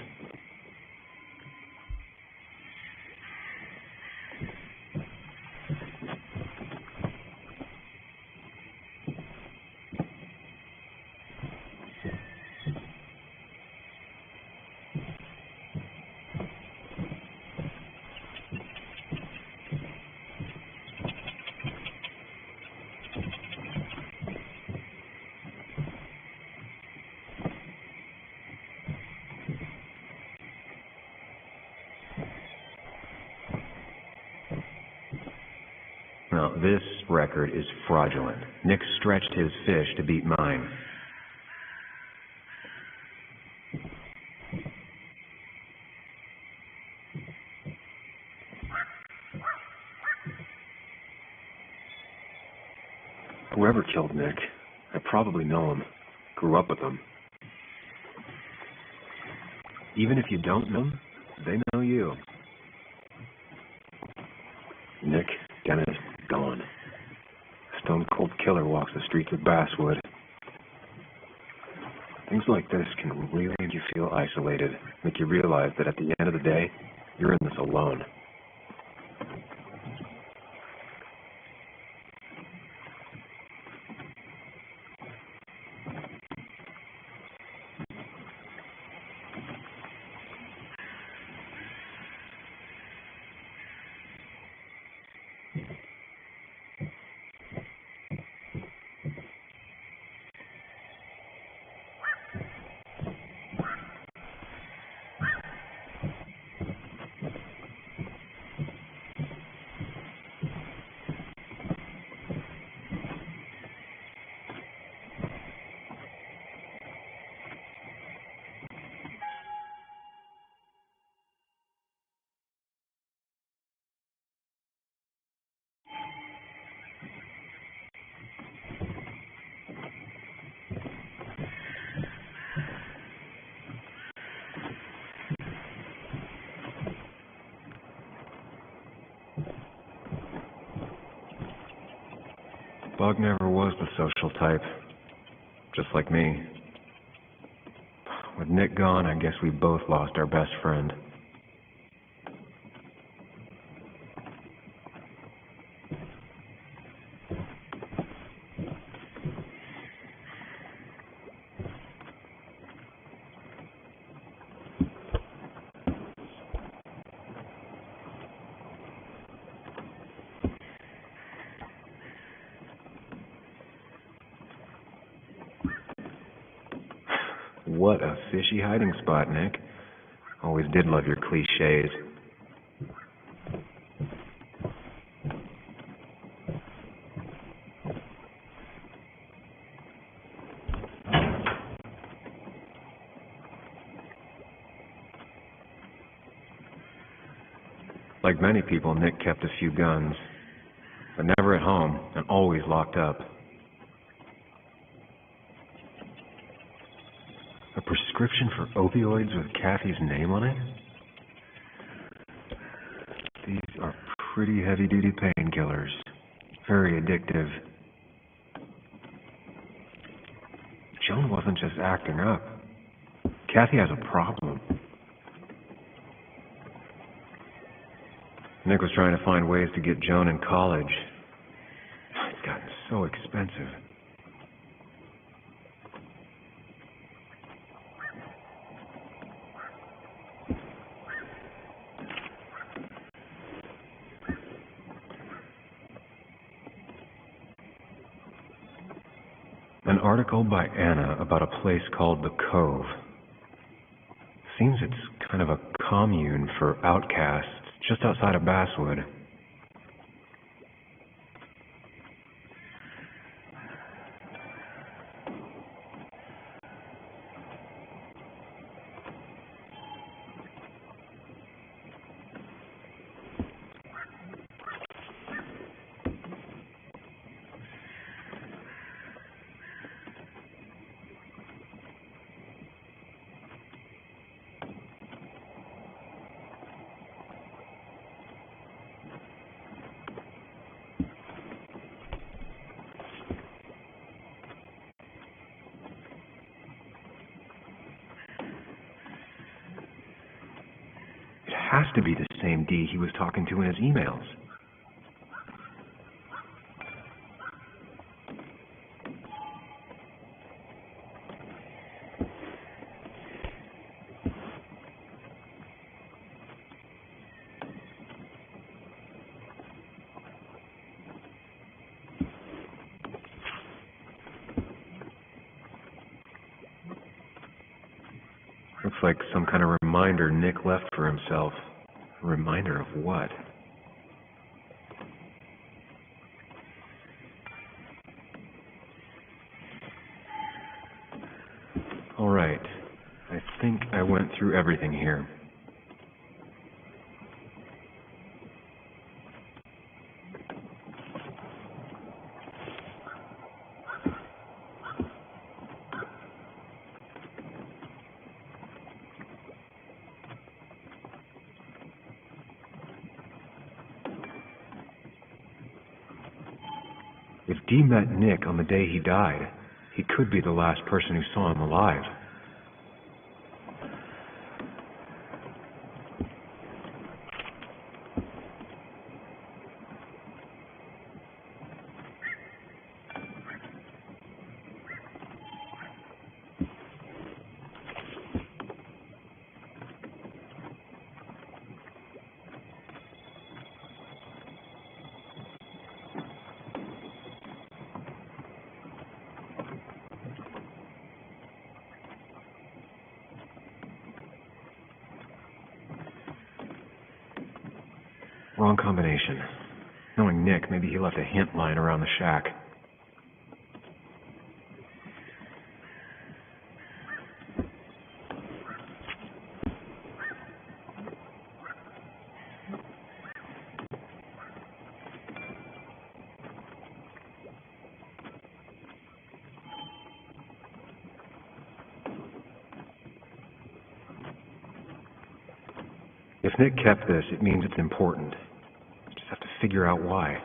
Now, this record is fraudulent. Nick stretched his fish to beat mine. Whoever killed Nick, I probably know him. Grew up with him. Even if you don't know him, they know you. Nick, Dennis, gone. A stone-cold killer walks the streets of Basswood. Things like this can really make you feel isolated, make you realize that at the end of the day, you're in this alone. Bug never was the social type, just like me. With Nick gone, I guess we both lost our best friend. What a fishy hiding spot, Nick. Always did love your cliches. Like many people, Nick kept a few guns, but never at home and always locked up. A prescription for opioids with Kathy's name on it? These are pretty heavy-duty painkillers. Very addictive. Joan wasn't just acting up. Kathy has a problem. Nick was trying to find ways to get Joan in college. It's gotten so expensive. An article by Anna about a place called The Cove. Seems it's kind of a commune for outcasts just outside of Basswood. Has to be the same D he was talking to in his emails. Looks like some kind of reminder Nick left for himself. A reminder of what? All right. I think I went through everything here. If Dee met Nick on the day he died, he could be the last person who saw him alive. Wrong combination. Knowing Nick, maybe he left a hint lying around the shack. If Nick kept this, it means it's important. Just have to figure out why.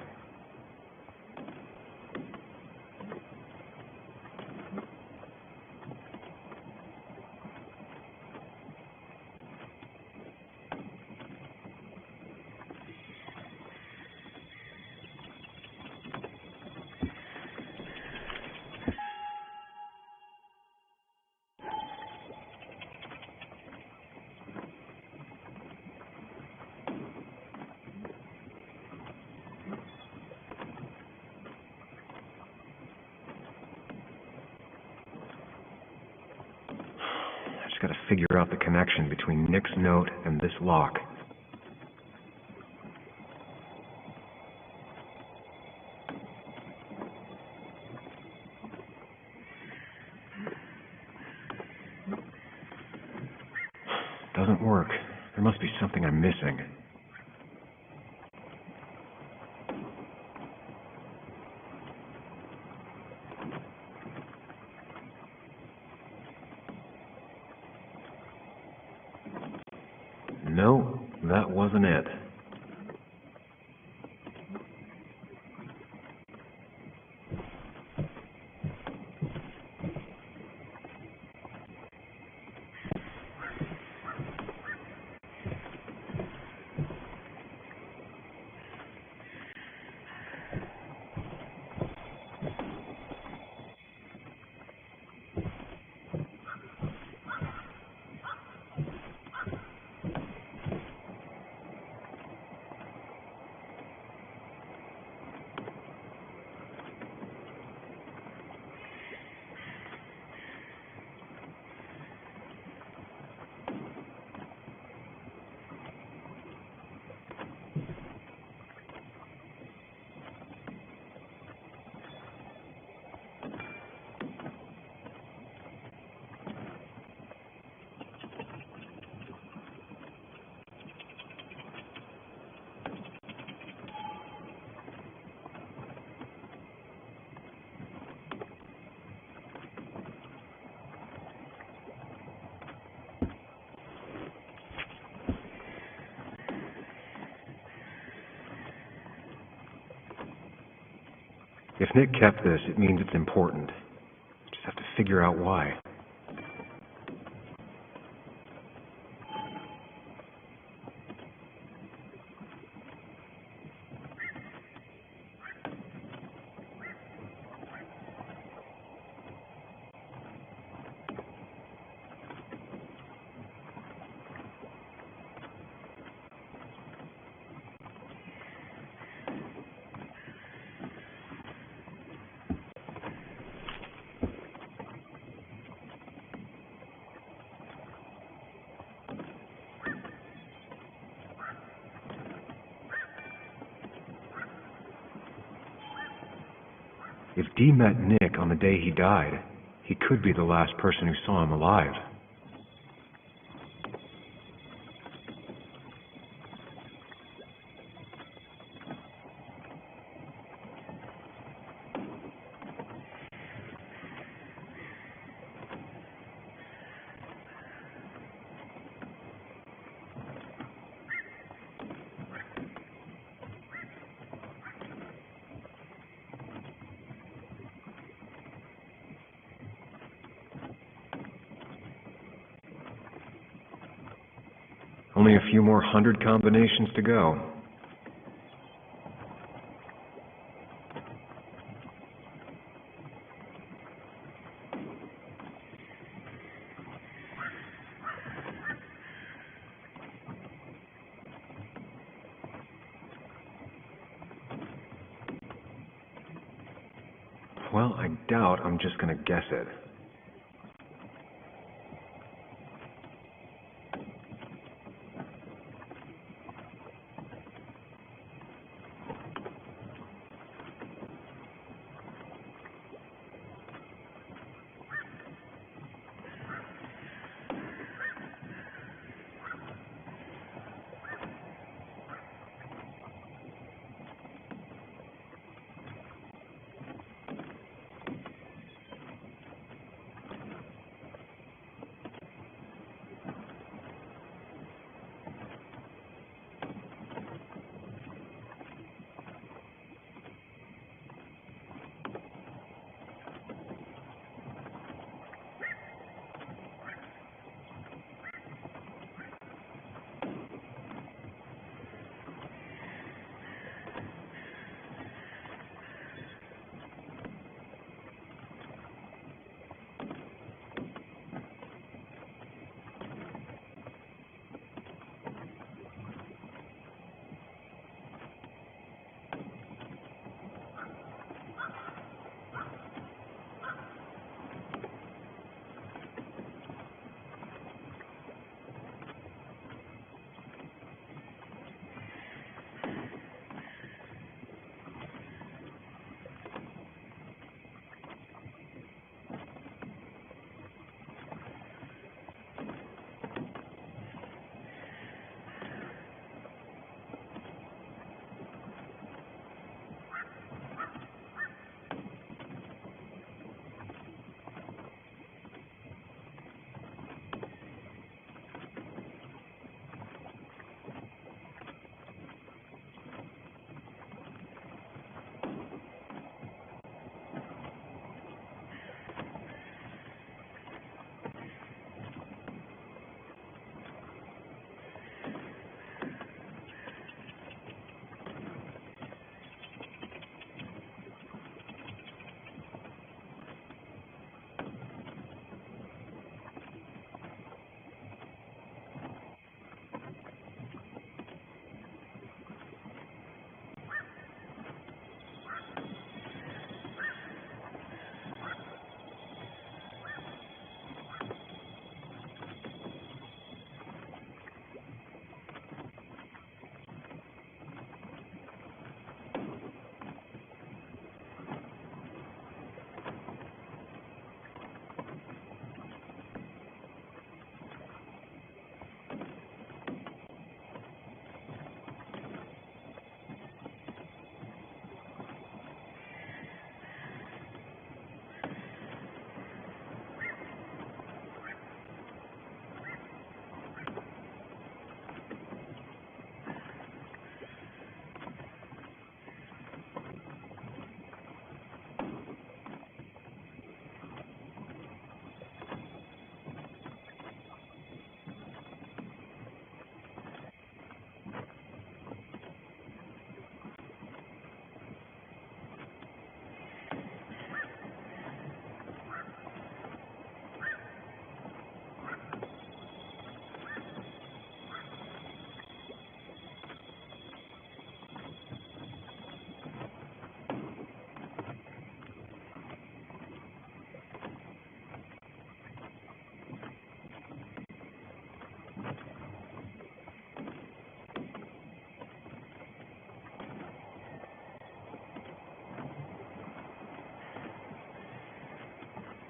I just gotta figure out the connection between Nick's note and this lock. Doesn't work. There must be something I'm missing. No, that wasn't it. If Nick kept this, it means it's important. Just have to figure out why. If Dee met Nick on the day he died, he could be the last person who saw him alive. Only a few more 100 combinations to go. Well, I doubt I'm just gonna guess it.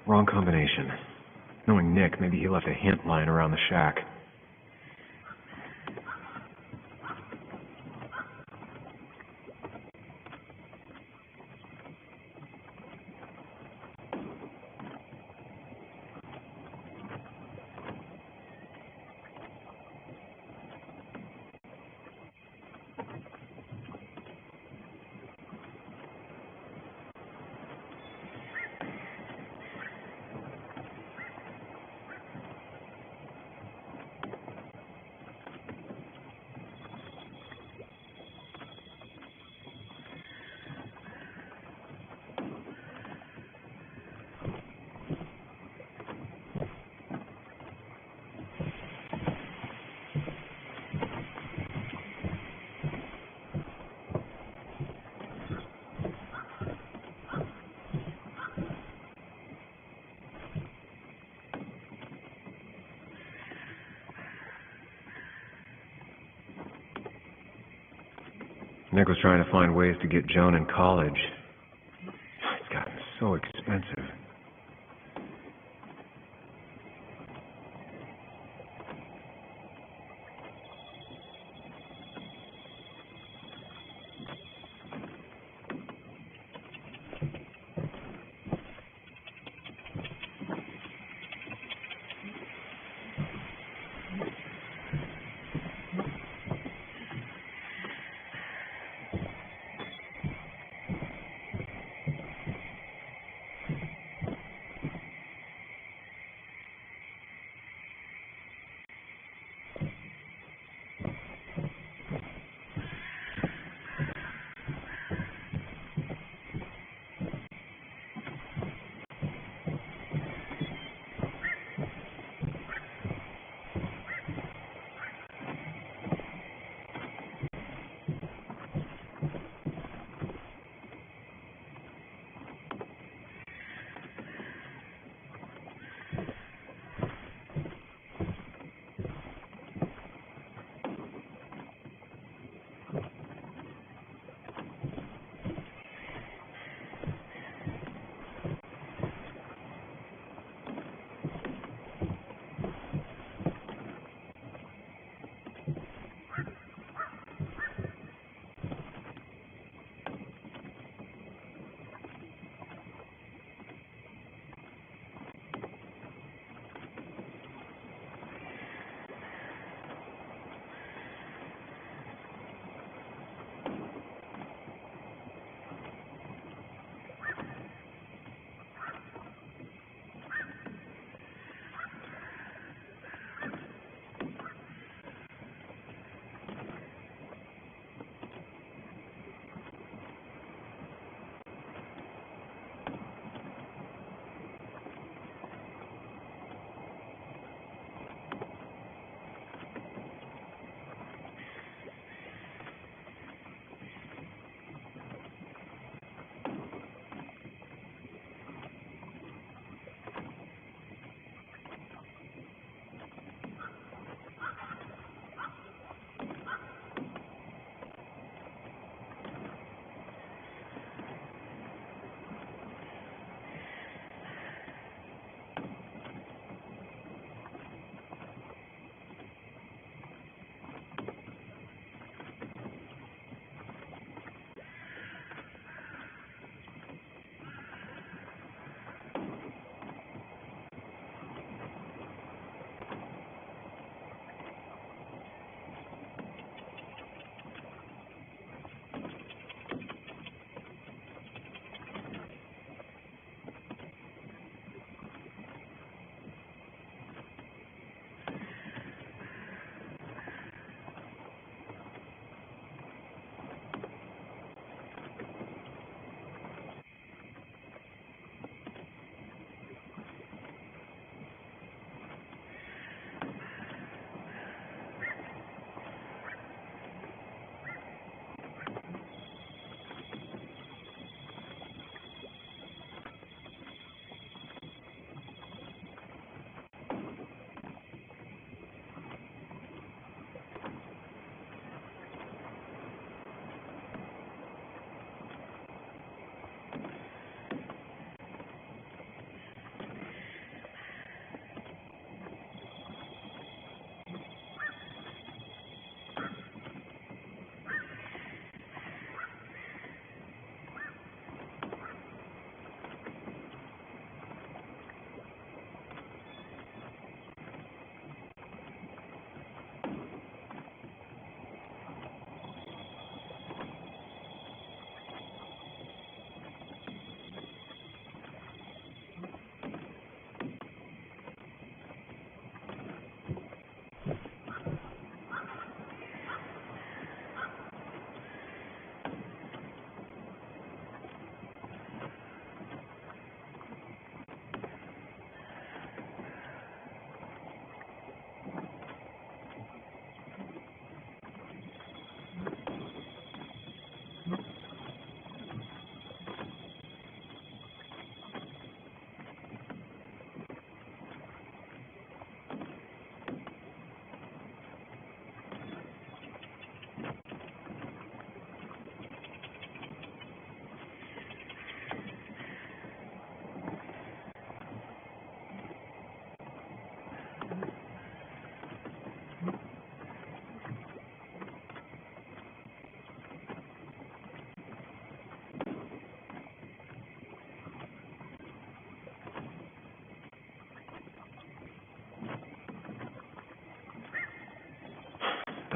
Wrong combination. Knowing Nick, maybe he left a hint lying around the shack. Nick was trying to find ways to get Joan in college. It's gotten so expensive.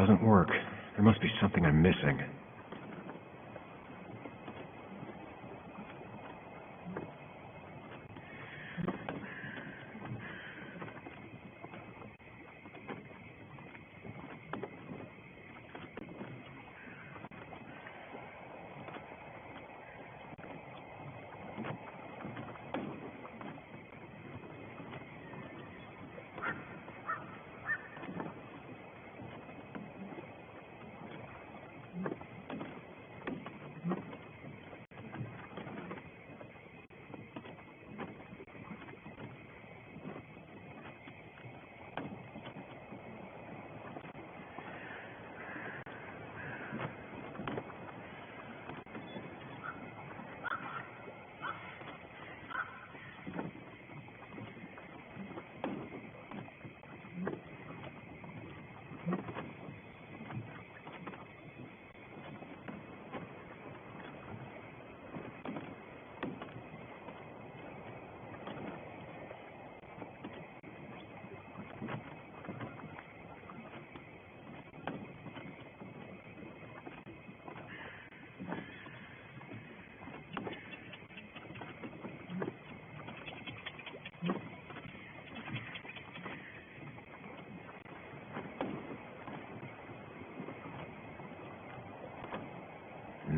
doesn't work. There must be something I'm missing.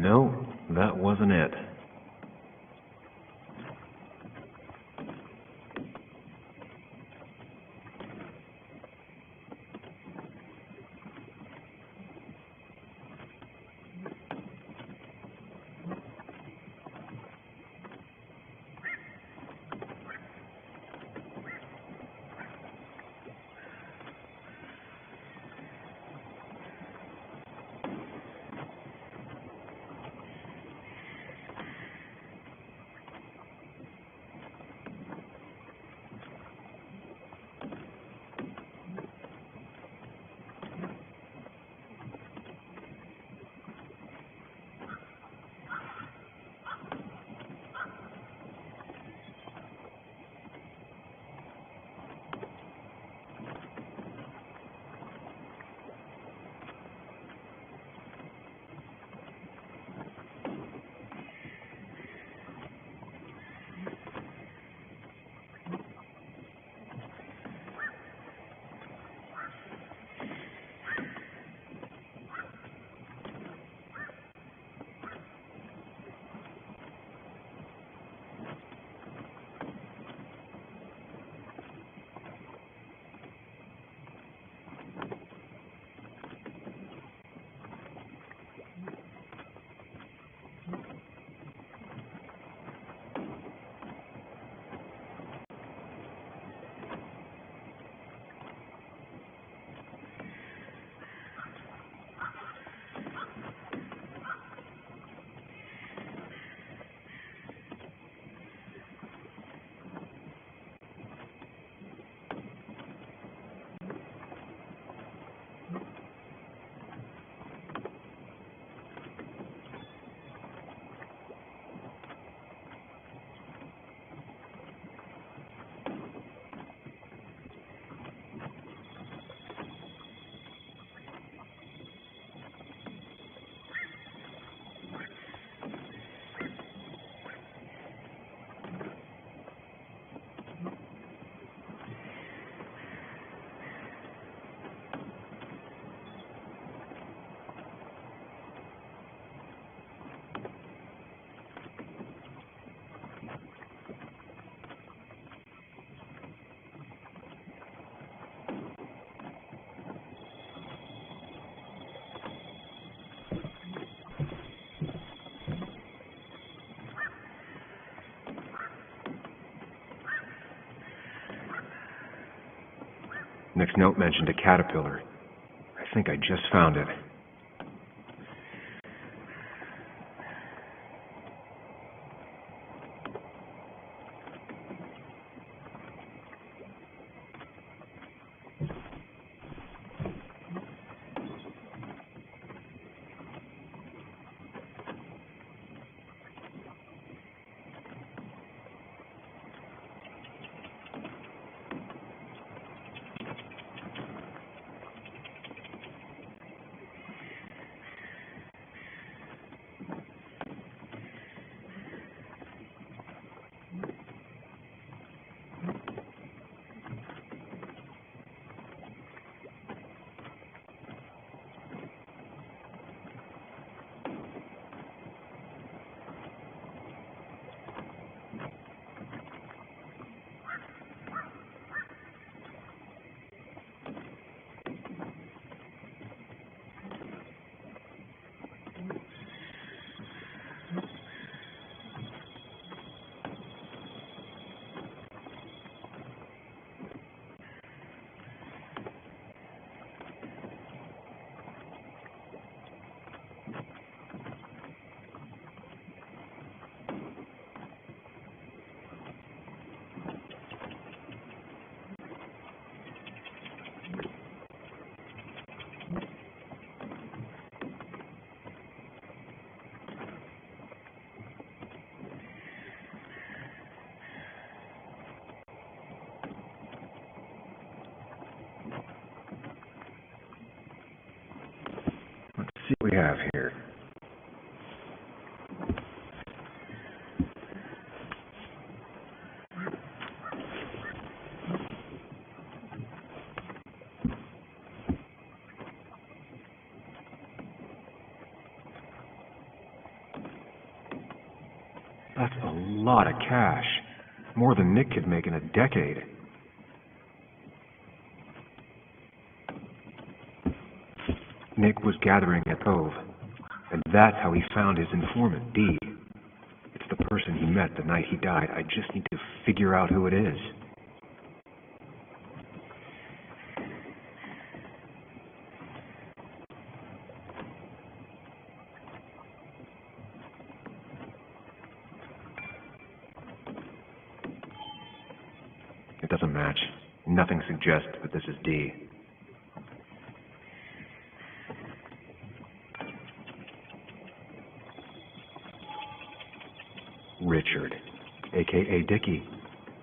No, that wasn't it. Nick's note mentioned a caterpillar. I think I just found it. we have here? That's a lot of cash. More than Nick could make in a decade. Nick was gathering at Cove, and that's how he found his informant, Dee. It's the person he met the night he died. I just need to figure out who it is. It doesn't match. Nothing suggests that this is Dee. Richard, a.k.a. Dickie,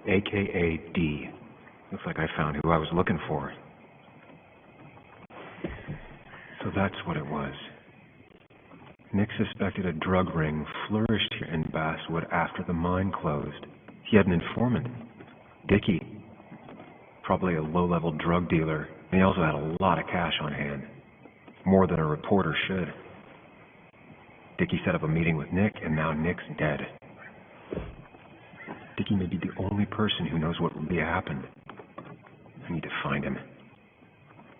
a.k.a. D. Looks like I found who I was looking for. So that's what it was. Nick suspected a drug ring flourished here in Basswood after the mine closed. He had an informant, Dickie. Probably a low-level drug dealer, and he also had a lot of cash on hand. More than a reporter should. Dickie set up a meeting with Nick, and now Nick's dead. Dickie may be the only person who knows what really happened. I need to find him.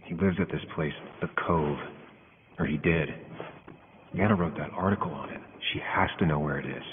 He lives at this place, the Cove. Or he did. Anna wrote that article on it. She has to know where it is.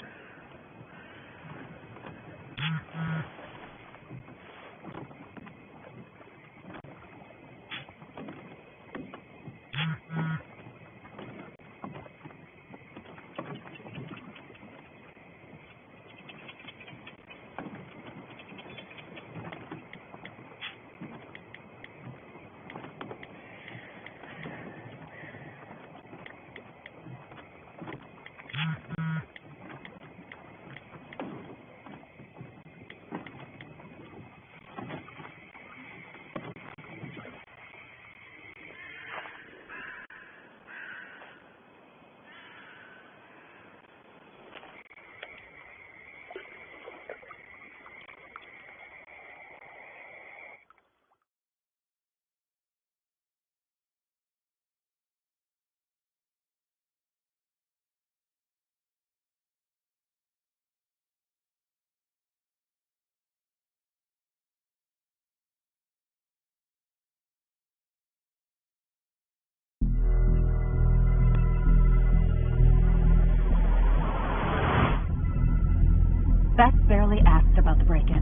Beth barely asked about the break-in.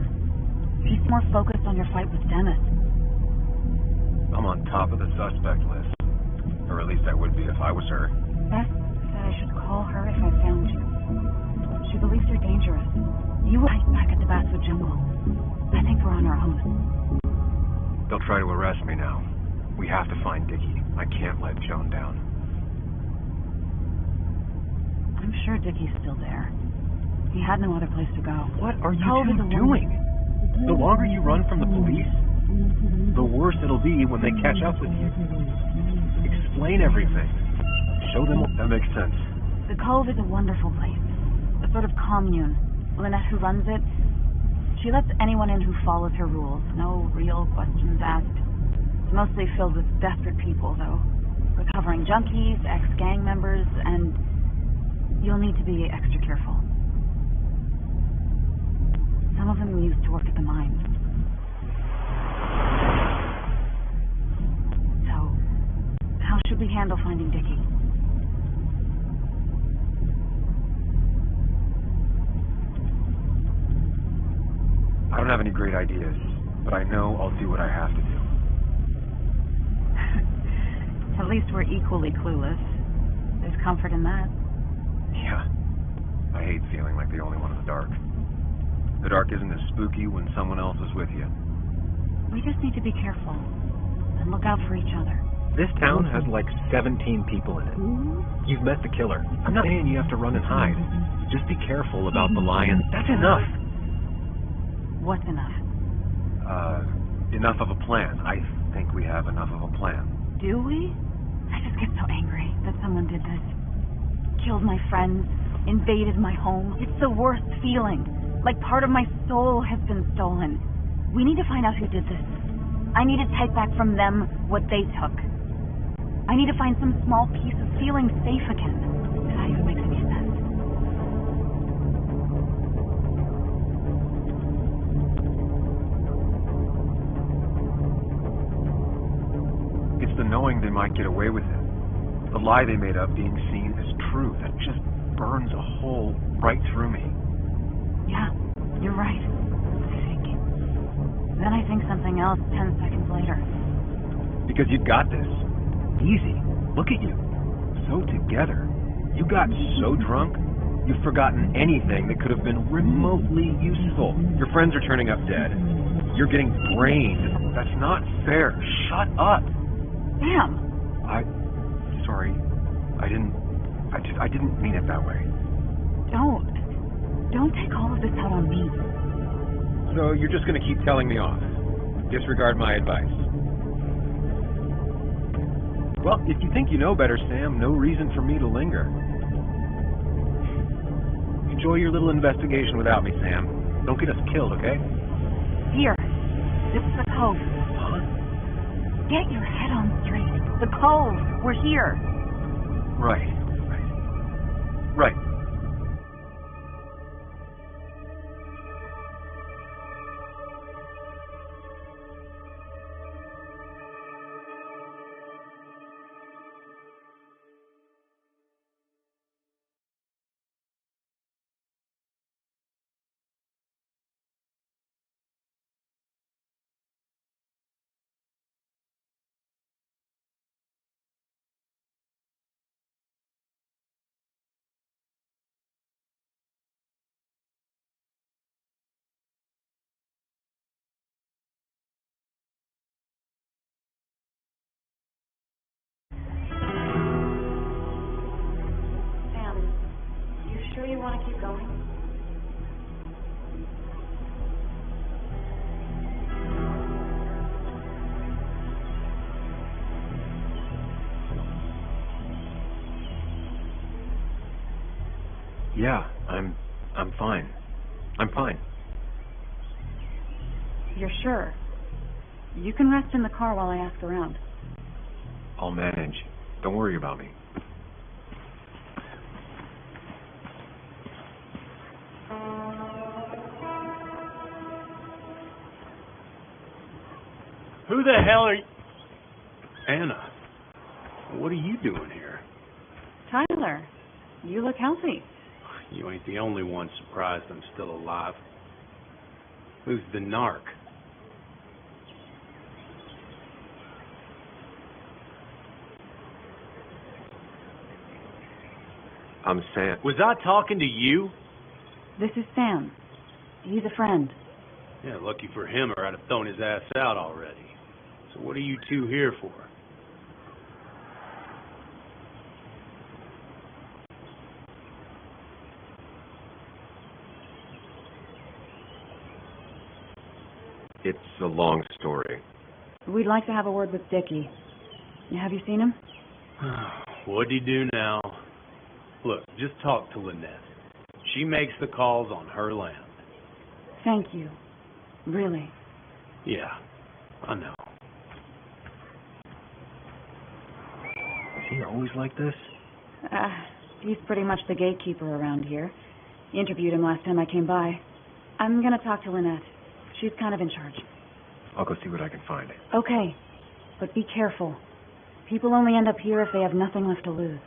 She's more focused on your fight with Dennis. I'm on top of the suspect list. Or at least I would be if I was her. Beth said I should call her if I found you. She believes you're dangerous. You will hide back at the Basswood Jungle. I think we're on our own. They'll try to arrest me now. We have to find Dickie. I can't let Joan down. I'm sure Dickie's still there. He had no other place to go. What are you Cove is two a doing? The longer you run from the police, the worse it'll be when they catch up with you. Explain everything. Show them what... That makes sense. The Cove is a wonderful place. A sort of commune. Lynette, who runs it, she lets anyone in who follows her rules. No real questions asked. It's mostly filled with desperate people, though. Recovering junkies, ex-gang members, and you'll need to be extra careful. Some of them used to work at the mines. So, how should we handle finding Dickie? I don't have any great ideas, but I know I'll do what I have to do. At least we're equally clueless. There's comfort in that. Yeah. I hate feeling like the only one in the dark. The dark isn't as spooky when someone else is with you. We just need to be careful and look out for each other. This town has like 17 people in it. You've met the killer. I'm not saying you have to run and hide. Just be careful about the lion. That's enough. What's enough? Enough of a plan. I think we have enough of a plan. Do we? I just get so angry that someone did this. Killed my friends, invaded my home. It's the worst feeling. Like part of my soul has been stolen. We need to find out who did this. I need to take back from them what they took. I need to find some small piece of feeling safe again. If that even makes any sense. It's the knowing they might get away with it. The lie they made up being seen as true. That just burns a hole right through me. Yeah, you're right. I think. Then I think something else 10 seconds later. Because you got this. Easy. Look at you. So together. You got so drunk, you've forgotten anything that could have been remotely useful. Your friends are turning up dead. You're getting brained. That's not fair. Shut up. Sam! Sorry. I didn't mean it that way. Don't take all of this out on me. So you're just going to keep telling me off? Disregard my advice? Well, if you think you know better, Sam, no reason for me to linger. Enjoy your little investigation without me, Sam. Don't get us killed, okay? Here. This is the cove. Huh? Get your head on straight. The cove. We're here. Right. You want to keep going? Yeah, I'm fine. I'm fine. You're sure? You can rest in the car while I ask around. I'll manage. Don't worry about me. Who the hell are you? Anna, what are you doing here? Tyler, you look healthy. You ain't the only one surprised I'm still alive. Who's the narc? I'm Sam. Was I talking to you? This is Sam. He's a friend. Yeah, lucky for him, or I'd have thrown his ass out already. So what are you two here for? It's a long story. We'd like to have a word with Dickie. Have you seen him? What'd he do now? Look, just talk to Lynette. She makes the calls on her land. Thank you. Really. Yeah, I know. Is he always like this? He's pretty much the gatekeeper around here. Interviewed him last time I came by. I'm gonna talk to Lynette. She's kind of in charge. I'll go see what I can find. Okay, but be careful. People only end up here if they have nothing left to lose.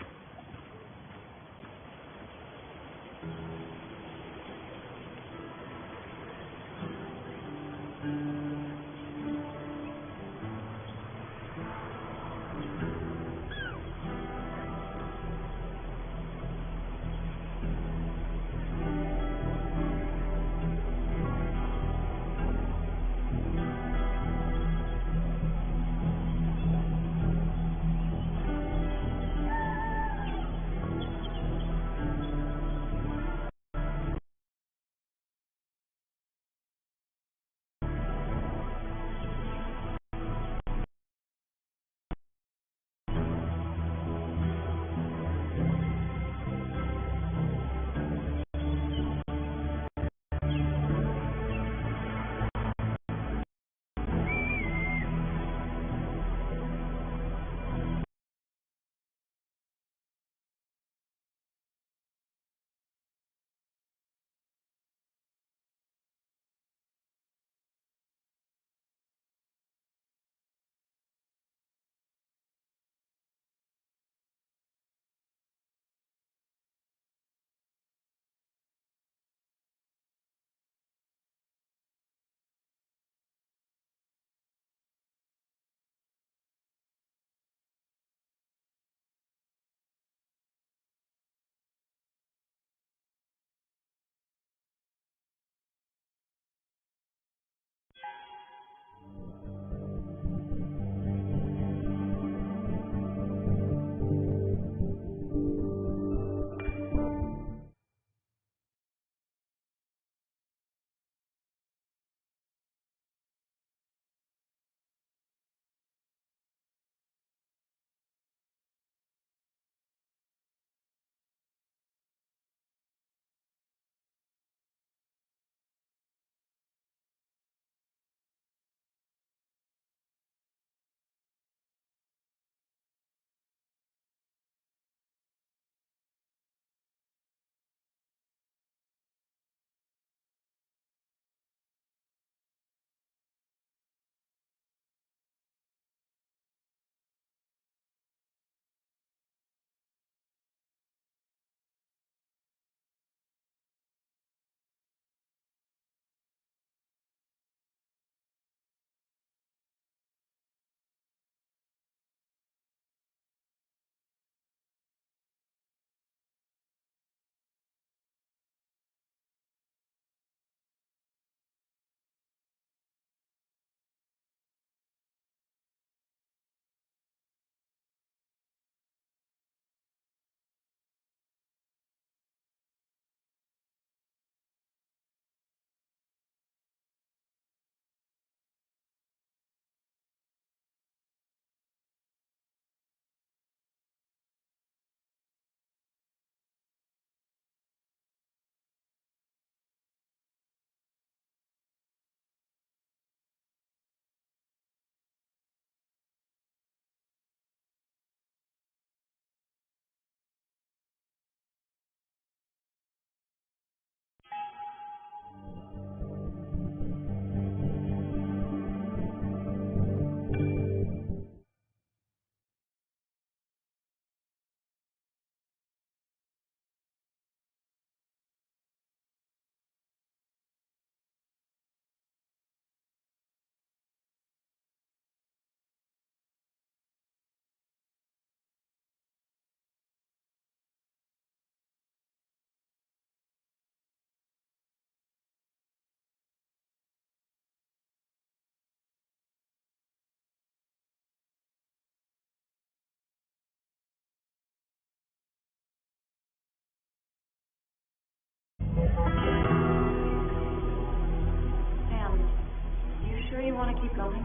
you want to keep going?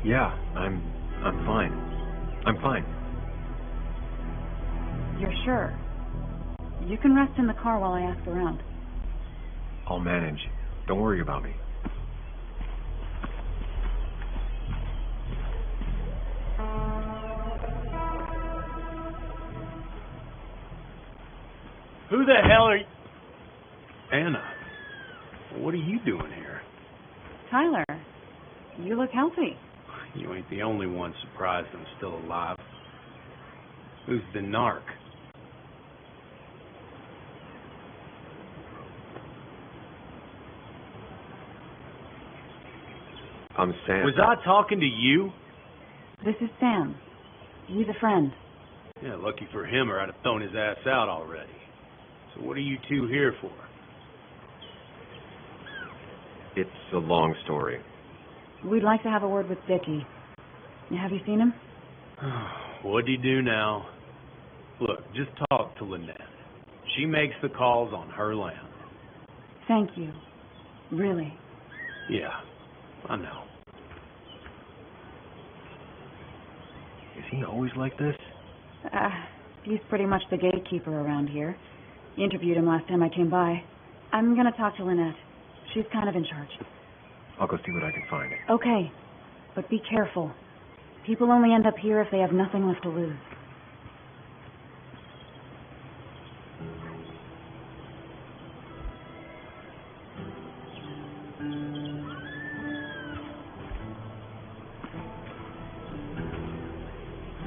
Yeah, I'm fine. I'm fine. You're sure? You can rest in the car while I ask around. I'll manage. Don't worry about me. Who the hell are you? Anna, what are you doing here? Tyler, you look healthy. You ain't the only one surprised I'm still alive. Who's the narc? I'm Sam. Was I talking to you? This is Sam. He's a friend. Yeah, lucky for him or I'd have thrown his ass out already. So what are you two here for? It's a long story. We'd like to have a word with Dickie. Have you seen him? What'd he do now? Look, just talk to Lynette. She makes the calls on her land. Thank you. Really. Yeah, I know. Is he always like this? He's pretty much the gatekeeper around here. Interviewed him last time I came by. I'm gonna talk to Lynette. She's kind of in charge. I'll go see what I can find. Okay, but be careful. People only end up here if they have nothing left to lose.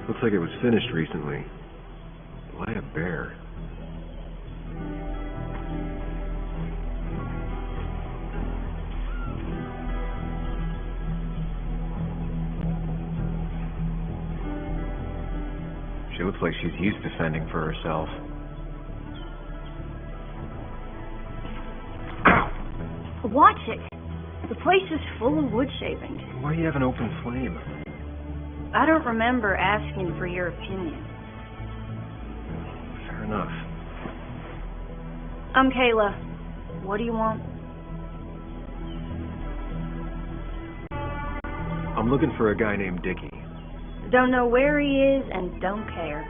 Looks like it was finished recently. Why a bear? She looks like she's used to fending for herself. Watch it. The place is full of wood shavings. Why do you have an open flame? I don't remember asking for your opinion. Fair enough. I'm Kayla. What do you want? I'm looking for a guy named Dickie. Don't know where he is and don't care.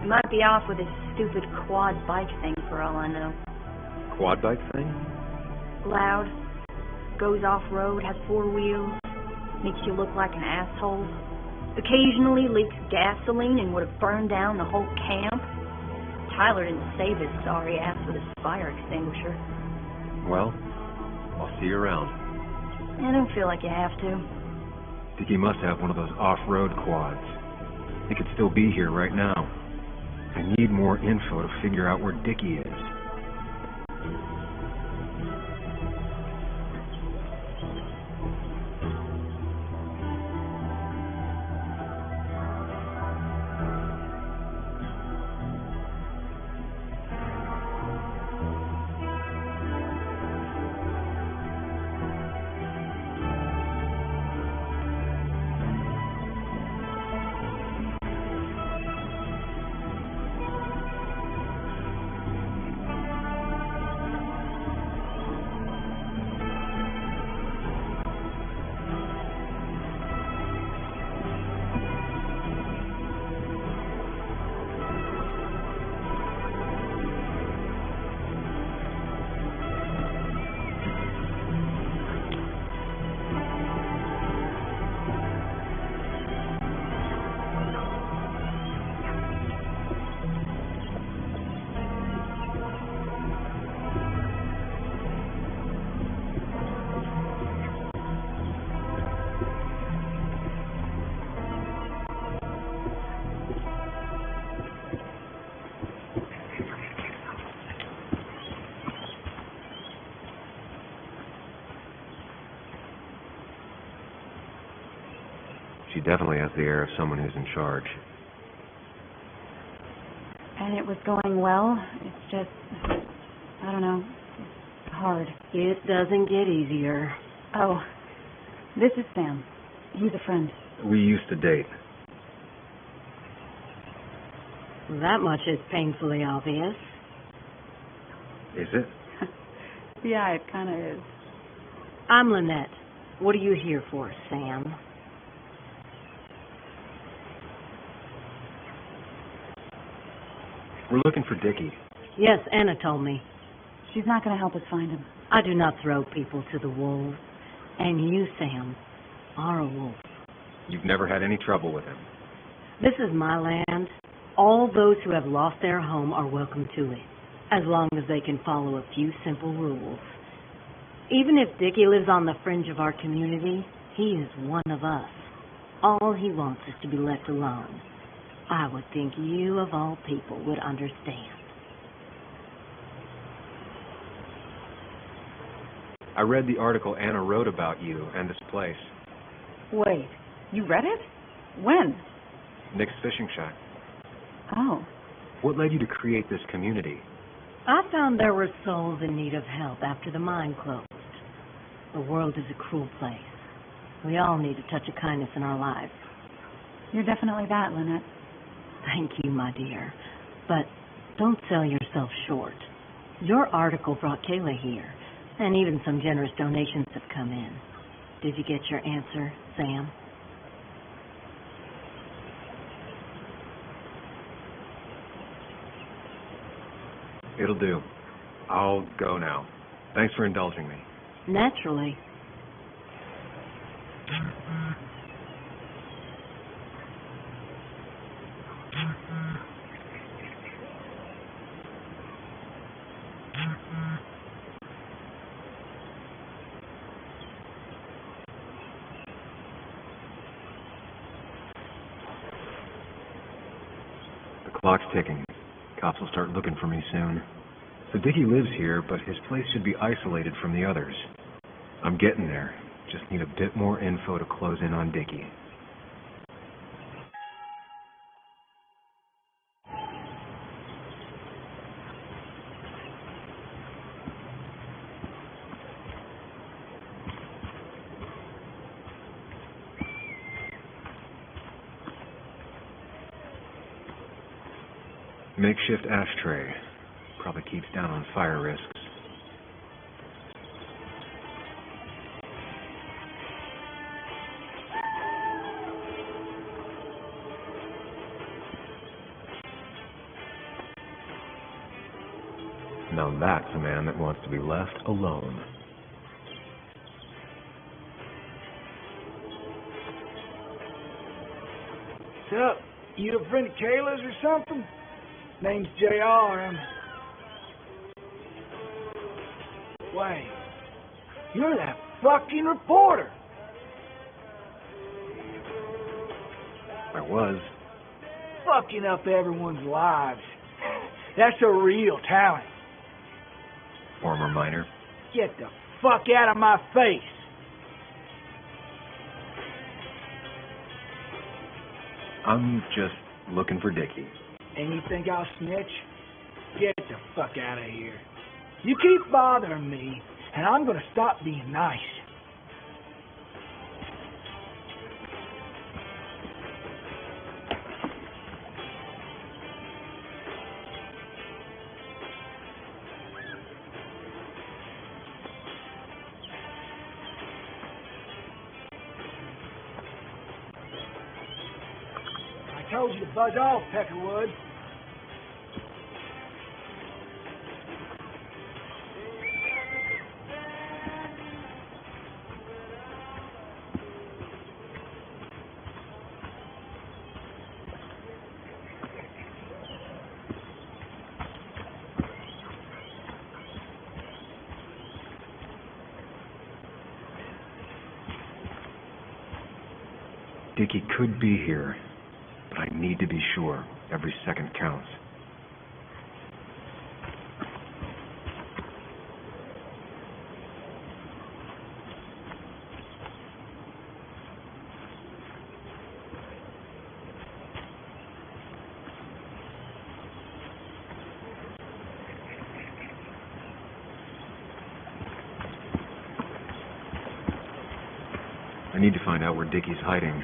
He might be off with his stupid quad bike thing for all I know. Quad bike thing? Loud, goes off-road, has 4 wheels, makes you look like an asshole. Occasionally leaks gasoline and would have burned down the whole camp. Tyler didn't save his sorry ass with his fire extinguisher. Well, I'll see you around. I don't feel like you have to. Dickie must have one of those off-road quads. He could still be here right now. I need more info to figure out where Dickie is. She definitely has the air of someone who's in charge. And it was going well. It's just, I don't know, it's hard. It doesn't get easier. Oh, this is Sam. He's a friend. We used to date. That much is painfully obvious. Is it? Yeah, it kind of is. I'm Lynette. What are you here for, Sam? We're looking for Dickie. Yes, Anna told me. She's not going to help us find him. I do not throw people to the wolves. And you, Sam, are a wolf. You've never had any trouble with him. This is my land. All those who have lost their home are welcome to it, as long as they can follow a few simple rules. Even if Dickie lives on the fringe of our community, he is one of us. All he wants is to be left alone. I would think you, of all people, would understand. I read the article Anna wrote about you and this place. Wait, you read it? When? Nick's Fishing Shack. Oh. What led you to create this community? I found there were souls in need of help after the mine closed. The world is a cruel place. We all need a touch of kindness in our lives. You're definitely that, Lynette. Thank you, my dear. But don't sell yourself short. Your article brought Kayla here, and even some generous donations have come in. Did you get your answer, Sam? It'll do. I'll go now. Thanks for indulging me. Naturally. The clock's ticking. Cops will start looking for me soon. So Dickie lives here, but his place should be isolated from the others. I'm getting there. Just need a bit more info to close in on Dickie. Makeshift ashtray. Probably keeps down on fire risks. Now that's a man that wants to be left alone. What's up? You a friend of Kayla's or something? Name's JR. Wait. You're that fucking reporter. I was. Fucking up everyone's lives. That's a real talent. Former miner. Get the fuck out of my face. I'm just looking for Dickie. And you think I'll snitch? Get the fuck out of here. You keep bothering me, and I'm gonna stop being nice. I told you to buzz off, Peckerwood. Dickie could be here, but I need to be sure. Every second counts. I need to find out where Dickie's hiding.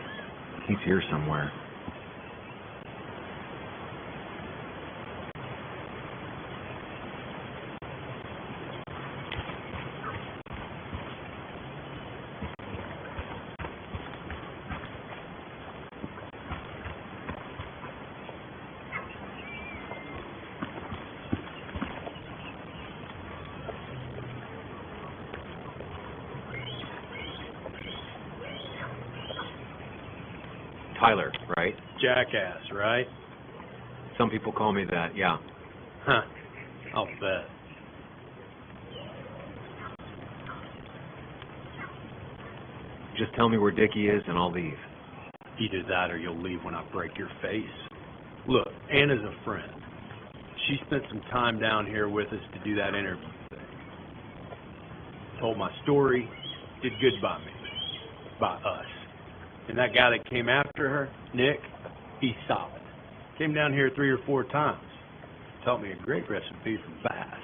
He's here somewhere. Tyler, right? Jackass, right? Some people call me that, yeah. Huh. I'll bet. Just tell me where Dickie is and I'll leave. Either that or you'll leave when I break your face. Look, Anna's a friend. She spent some time down here with us to do that interview thing. Told my story, did good by me. By us. And that guy that came after her, Nick, he's solid. Came down here 3 or 4 times. Taught me a great recipe from bass.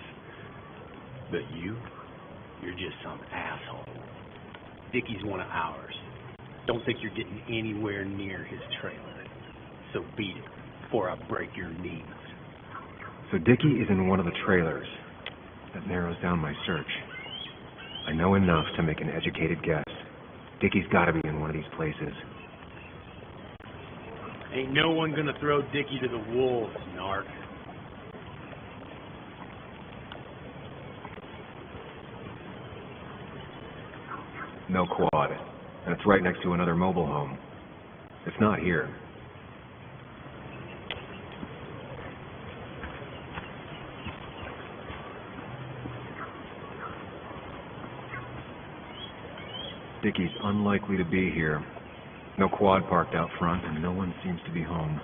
But you're just some asshole. Dickie's one of ours. Don't think you're getting anywhere near his trailer. So beat it before I break your knees. So Dickie is in one of the trailers. That narrows down my search. I know enough to make an educated guess. Dickie's got to be in one of these places. Ain't no one gonna throw Dickie to the wolves, narc. No quad. And it's right next to another mobile home. It's not here. Dickie's unlikely to be here. No quad parked out front, and no one seems to be home.